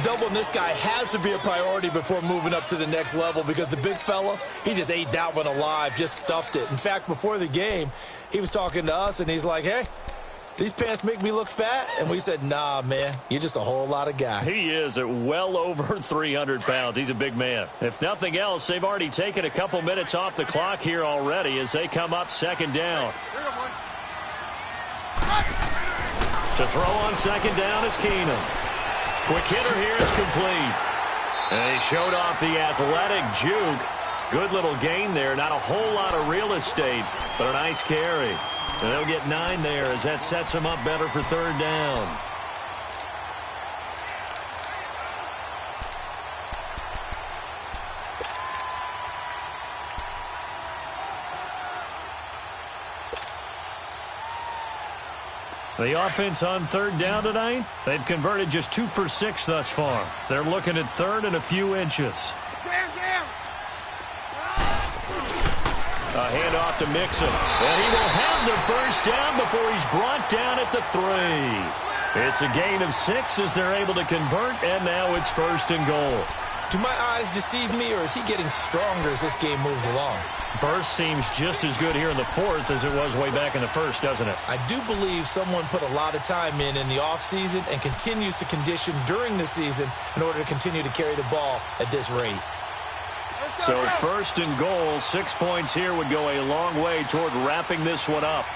Doubling this guy has to be a priority before moving up to the next level because the big fella, he just ate that one alive, just stuffed it. In fact, before the game, he was talking to us, and he's like, hey, these pants make me look fat? And we said, nah, man, you're just a whole lot of guy. He is at well over 300 pounds. He's a big man. If nothing else, they've already taken a couple minutes off the clock here already as they come up 2nd down. To throw on 2nd down is Keenum. Quick hitter here is complete. And he showed off the athletic juke. Good little gain there. Not a whole lot of real estate, but a nice carry. And they'll get 9 there as that sets them up better for 3rd down. The offense on 3rd down tonight, they've converted just 2 for 6 thus far. They're looking at 3rd and a few inches. A handoff to Mixon. And he will have the first down before he's brought down at the 3. It's a gain of 6 as they're able to convert, and now it's 1st and goal. Do my eyes deceive me, or is he getting stronger as this game moves along? Burst seems just as good here in the 4th as it was way back in the 1st, doesn't it? I do believe someone put a lot of time in the offseason and continues to condition during the season in order to continue to carry the ball at this rate. So 1st and goal, 6 points here would go a long way toward wrapping this one up.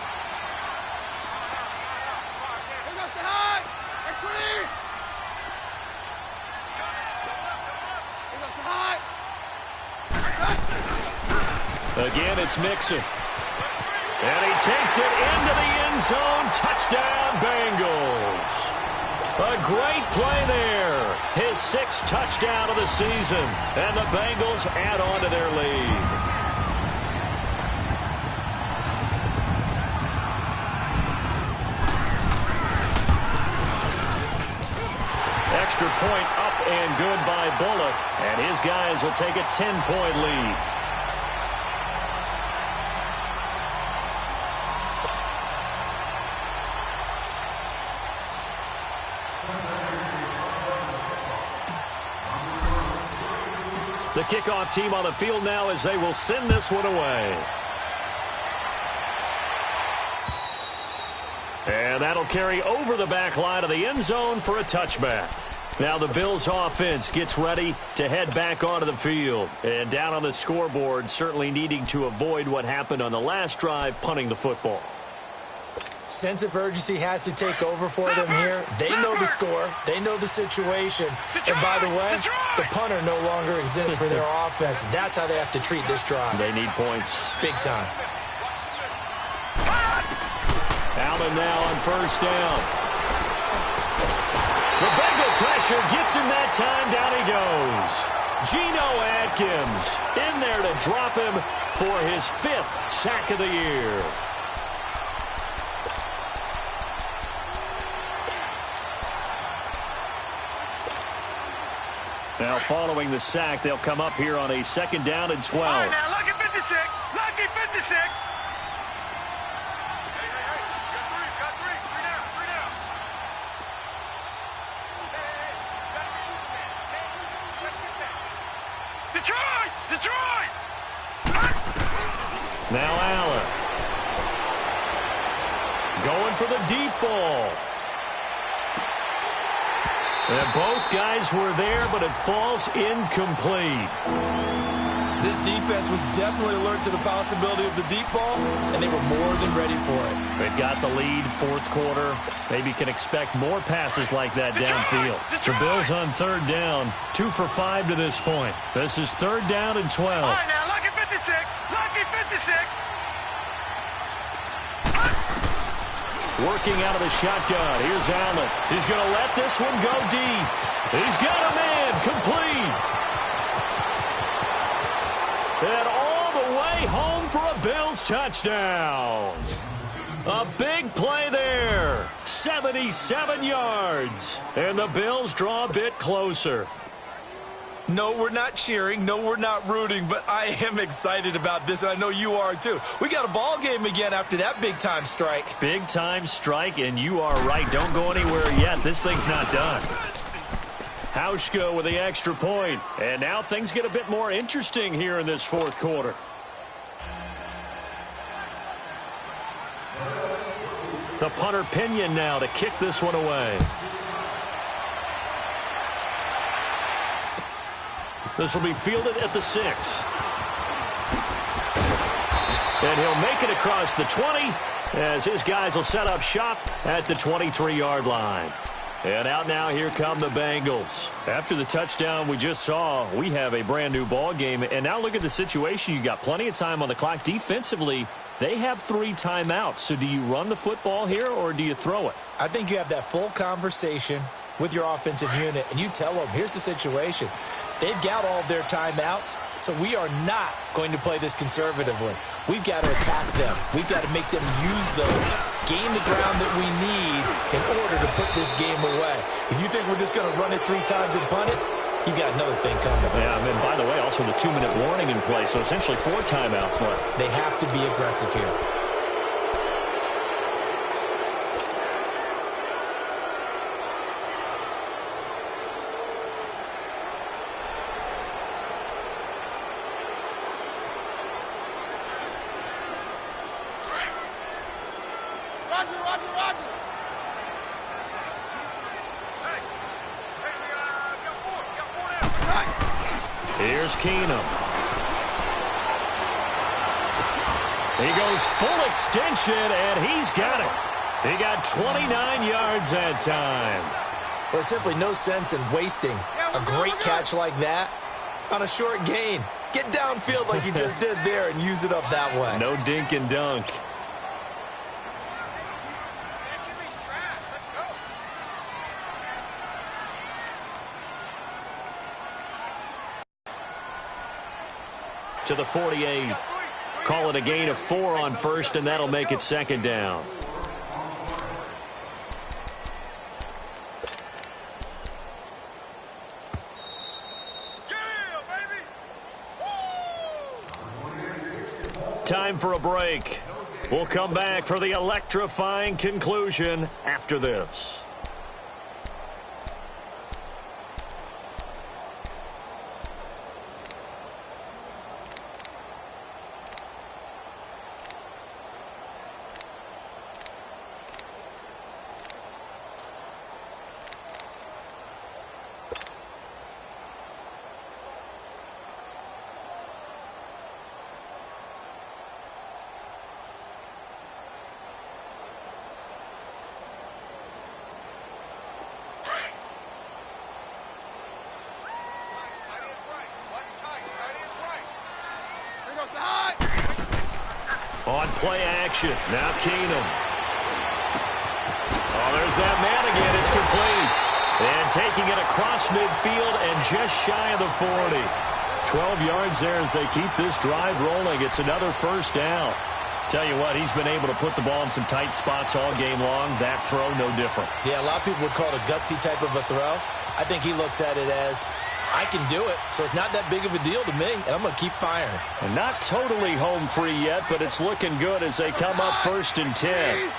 Again, it's Mixon. And he takes it into the end zone. Touchdown, Bengals. A great play there. His 6th touchdown of the season. And the Bengals add on to their lead. Extra point up and good by Bullock. And his guys will take a 10-point lead. The kickoff team on the field now as they will send this one away. And that'll carry over the back line of the end zone for a touchback. Now the Bills offense gets ready to head back onto the field. And down on the scoreboard, certainly needing to avoid what happened on the last drive, punting the football. Sense of urgency has to take over for them here. They know the score. They know the situation. And by the way, the punter no longer exists for their offense. That's how they have to treat this drive. They need points. Big time. Allen now on 1st down. The Bengal pressure gets him that time. Down he goes. Geno Atkins in there to drop him for his 5th sack of the year. Now, following the sack, they'll come up here on a 2nd down and 12. All right, now, lucky 56. Lucky 56. Got three. Three down. Detroit! Now Allen. Going for the deep ball. And both guys were there, but it falls incomplete. This defense was definitely alert to the possibility of the deep ball, and they were more than ready for it. They've got the lead, 4th quarter. Maybe can expect more passes like that downfield. The Bills on 3rd down, 2 for 5 to this point. This is 3rd down and 12. All right, now, lucky 56. Lucky 56. Working out of the shotgun. Here's Allen. He's going to let this one go deep. He's got a man. Complete. And all the way home for a Bills touchdown. A big play there. 77 yards. And the Bills draw a bit closer. No, we're not cheering. No, we're not rooting. But I am excited about this, and I know you are too. We got a ball game again after that big-time strike. Big-time strike, and you are right. Don't go anywhere yet. This thing's not done. Hauschka with the extra point. And now things get a bit more interesting here in this 4th quarter. The punter Pinion now to kick this one away. This will be fielded at the 6. And he'll make it across the 20 as his guys will set up shop at the 23-yard line. And out now, here come the Bengals. After the touchdown we just saw, we have a brand-new ball game. And now look at the situation. You got plenty of time on the clock. Defensively, they have 3 timeouts. So do you run the football here or do you throw it? I think you have that full conversation with your offensive unit, and you tell them, here's the situation. They've got all their timeouts, so we are not going to play this conservatively. We've got to attack them. We've got to make them use those, gain the ground that we need in order to put this game away. If you think we're just going to run it 3 times and punt it, you've got another thing coming. Yeah, and by the way, also the 2-minute warning in play, so essentially 4 timeouts left. They have to be aggressive here. Here's Keenum. He goes full extension, and he's got it. He got 29 yards that time. There's simply no sense in wasting a great catch like that on a short gain. Get downfield like he just did there and use it up that way. No dink and dunk. To the 48. Call it a gain of 4 on first, and that'll make it second down. Time for a break. We'll come back for the electrifying conclusion after this. On play action. Now Keenum. Oh, there's that man again. It's complete. And taking it across midfield and just shy of the 40. 12 yards there as they keep this drive rolling. It's another first down. Tell you what, he's been able to put the ball in some tight spots all game long. That throw, no different. Yeah, a lot of people would call it a gutsy type of a throw. I think he looks at it as, I can do it, so it's not that big of a deal to me, and I'm going to keep firing. And not totally home free yet, but it's looking good as they come up 1st and 10.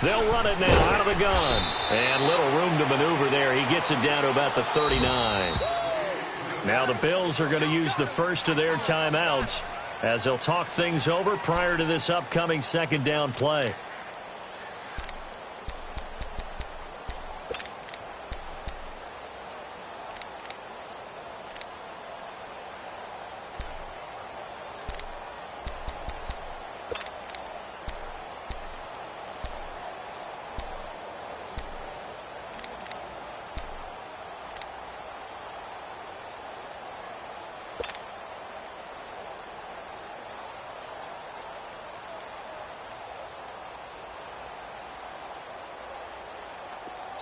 They'll run it now out of the gun. And little room to maneuver there. He gets it down to about the 39. Now the Bills are going to use the first of their timeouts as they'll talk things over prior to this upcoming second down play.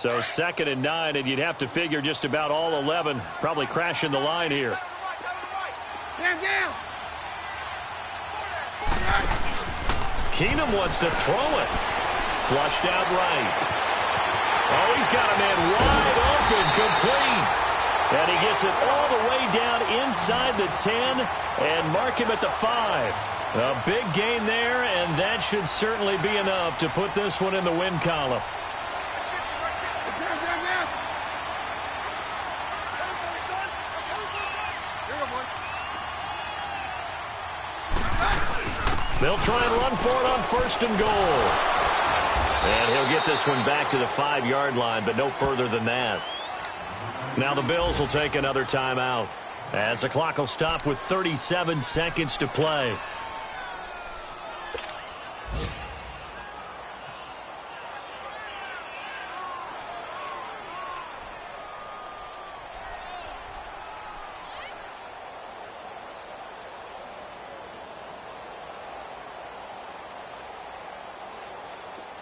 So 2nd and 9, and you'd have to figure just about all 11 probably crashing the line here. Keenum wants to throw it. Flushed out right. Oh, he's got a man wide open, complete. And he gets it all the way down inside the 10 and mark him at the 5. A big gain there, and that should certainly be enough to put this one in the win column. They'll try and run for it on 1st and goal. And he'll get this one back to the 5-yard line, but no further than that. Now the Bills will take another timeout as the clock will stop with 37 seconds to play.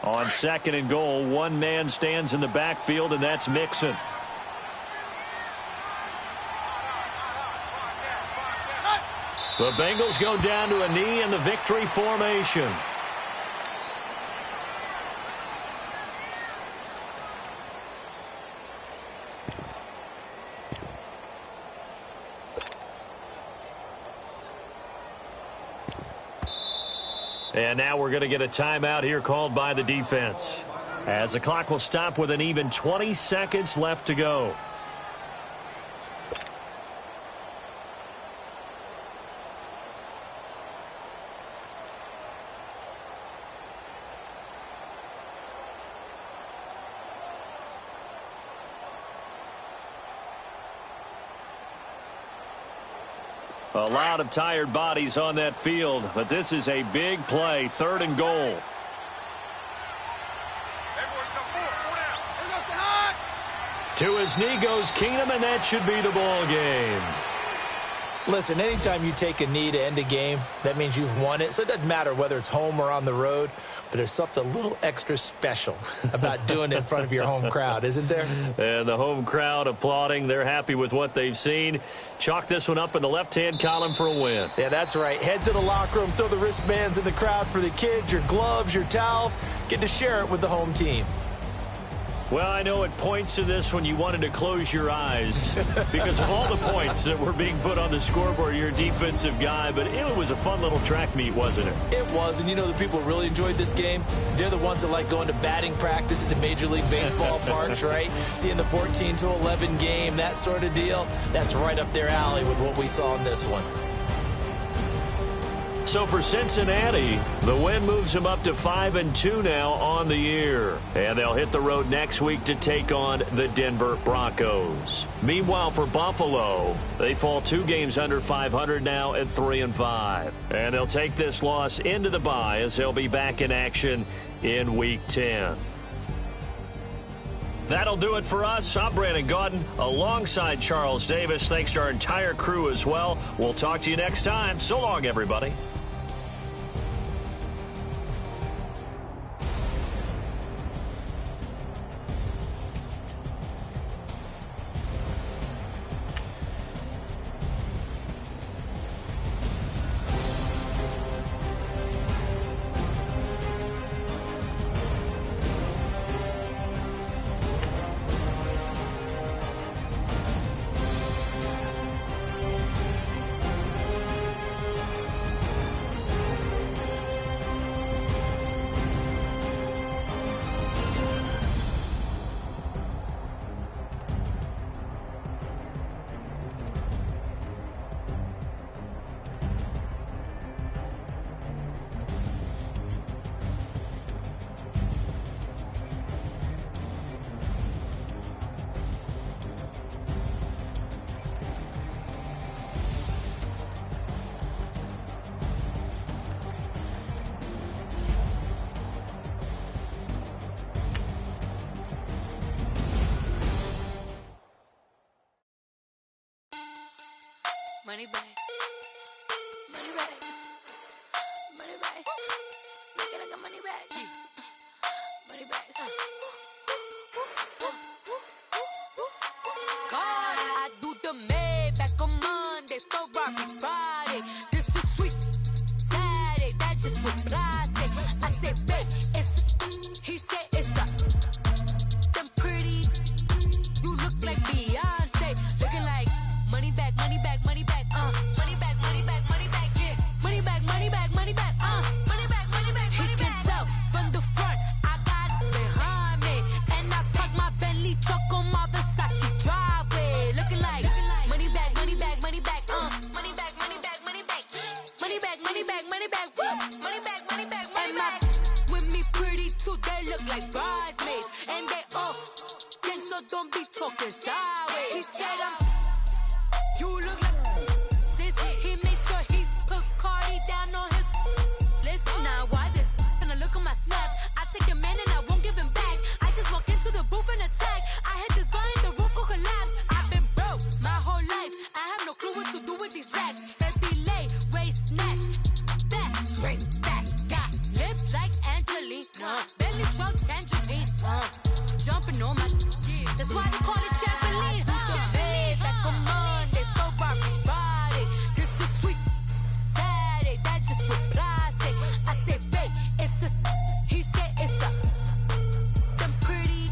On 2nd and goal, one man stands in the backfield, and that's Mixon. The Bengals go down to a knee in the victory formation. And now we're going to get a timeout here called by the defense, as the clock will stop with an even 20 seconds left to go. A lot of tired bodies on that field, but this is a big play, 3rd and goal. To his knee goes Keenum, and that should be the ball game. Listen, anytime you take a knee to end a game, that means you've won it. So it doesn't matter whether it's home or on the road, but there's something a little extra special about doing it in front of your home crowd, isn't there? And the home crowd applauding. They're happy with what they've seen. Chalk this one up in the left-hand column for a win. Yeah, that's right. Head to the locker room, throw the wristbands in the crowd for the kids, your gloves, your towels. Get to share it with the home team. Well, I know at points in this when you wanted to close your eyes because of all the points that were being put on the scoreboard. You're a defensive guy, but it was a fun little track meet, wasn't it? It was, and you know the people who really enjoyed this game? They're the ones that like going to batting practice at the Major League Baseball parks, right? Seeing the 14-11 game, that sort of deal. That's right up their alley with what we saw in this one. So for Cincinnati, the win moves them up to 5-2 now on the year. And they'll hit the road next week to take on the Denver Broncos. Meanwhile, for Buffalo, they fall 2 games under 500 now at 3-5. And they'll take this loss into the bye as they'll be back in action in Week 10. That'll do it for us. I'm Brandon Gaudin alongside Charles Davis. Thanks to our entire crew as well. We'll talk to you next time. So long, everybody. Money back. Money back. Money back. Make it like a money back. Money back. God, I do the Maybach on Monday, Ferrari Friday. This is sweet Saturday, that's just with plastic. I said, babe, it's, he said it's a, them pretty, you look like Beyonce, looking like money back, money back, money back, money back, money back, money back, yeah, money back, money back, money back, money back, money back, he can tell from the front, I got it behind me, and I park my Bentley truck on my Versace driveway, looking like money back, money back, money back, money back, money back, money back, money back, money back, money back, money back, money back, and my with me pretty too, they look like bridesmaids, and they all gang, so don't be talking sideways. He said you look like this. He makes sure he put Cardi down on his list. Now why this? Gonna look at my snap. I take a man and I won't give him back. I just walk into the booth and attack. I hit this guy in the roof will collapse. I've been broke my whole life. I have no clue what to do with these racks. Baby lay, waist snatch, back, straight back. Got lips like Angelina, belly truck tangerine, jumping on my. That's why they call it trampoline. Back on Monday, Ferrari Friday. This is sweet Saturday, that's just with plastic. I said, babe, it's a, he said it's a, them pretty,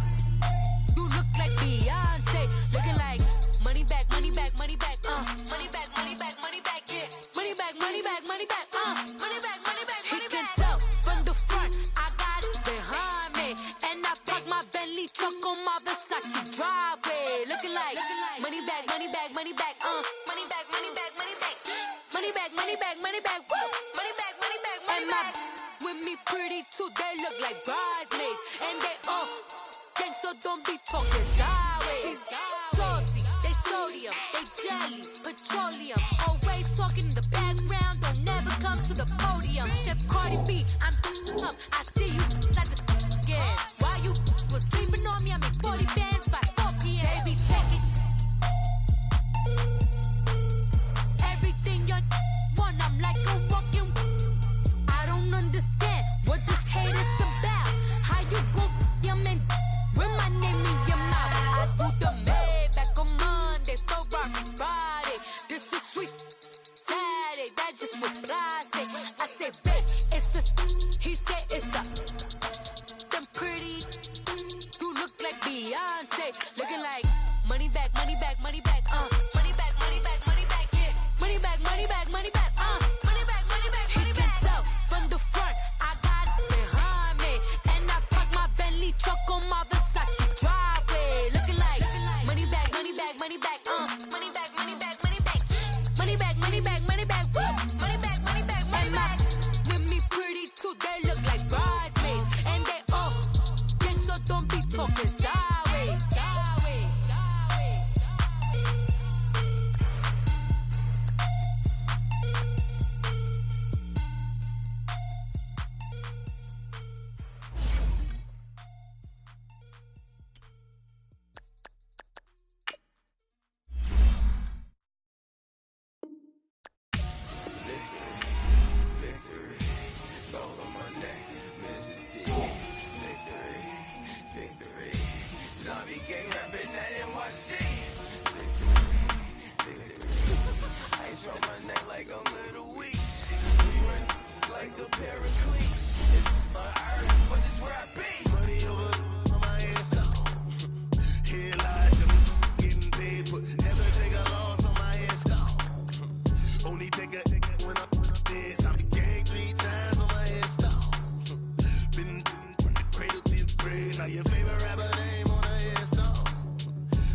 you look like Beyonce, looking like money back, money back, money back, money back, money back, money back, yeah, money back, money back, money back, money back, money back, he can tell money back, woo. Money back, money back, money back. With me pretty too, they look like bridesmaids. And they all gang, so don't be talking sideways. Salty, they sodium, they jelly, petroleum. Always talking in the background, don't never come to the podium. Chef Cardi B, I'm up, I see you like the again. Why you was sleeping on me, I make 40 bands by 4 p.m. They be taking everything you want, I'm like a walking. I don't understand what this hate is about. How you go your man with my name in your mouth? I do the Maybach on Monday, for Rocky Friday. This is sweet Saturday, that's just what I say. I say, babe, it's a, he said it's a, them pretty, you look like Beyonce, looking like money back, money back, money back, money back, money back, money back, yeah, money back, money back, money back, money back, money back, money back. He can tell from the front, I got it behind me, and I park my Bentley truck on my Versace driveway, looking like money back, money back, money back, money back, money back, money back, money back, money back, money back, woo, money back, money back, money back. With me pretty too, they look like bridesmaids, and they all gang, so don't be talking sideways, sideways, sideways. Zombie gang rapping that NYC. Ice on my neck like I'm little weak. We run like a Pericles. It's my earth, but it's where I be. Money over on my headstone. Here lies them getting paid, but never take a loss on my headstone. Only take a when I'm dead. I'm the gang 3 times on my headstone. Been from the cradle to the grave. Now your favorite rapper name on a headstone.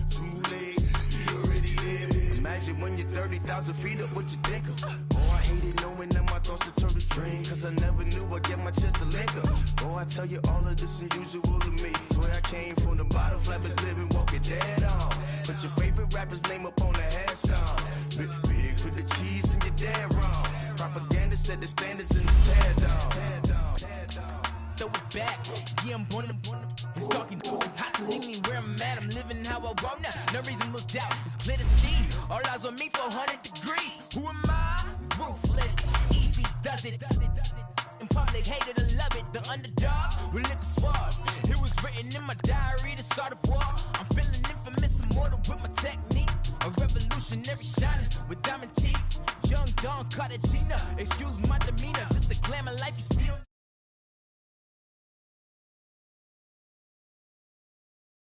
Too late, he already dead. Imagine when you're 30,000 feet up, what you think of? Oh, I hated knowing that my thoughts would turn to dream. Cause I never knew I'd get my chance to link up. Oh, I tell you all of this unusual to me. Swear I came from the bottom, flappers living, walking dead on. Put your favorite rapper's name up on the headstone. Big for the cheese and you're dead wrong. Propaganda set the standards in the tear down. Throw it back, yeah, I'm born to it's talking, it's hustling me where I'm at, I'm living how I want now, no reason to look doubt, it's clear to see, all eyes on me for 100 degrees, who am I? Ruthless, easy does it, in public, hated and love it, the underdogs, with liquor swabs, it was written in my diary, the start of war, I'm feeling infamous, immortal with my technique, a revolutionary shining with diamond teeth, young Don Cartagena, excuse my demeanor, this the glamour life you steal.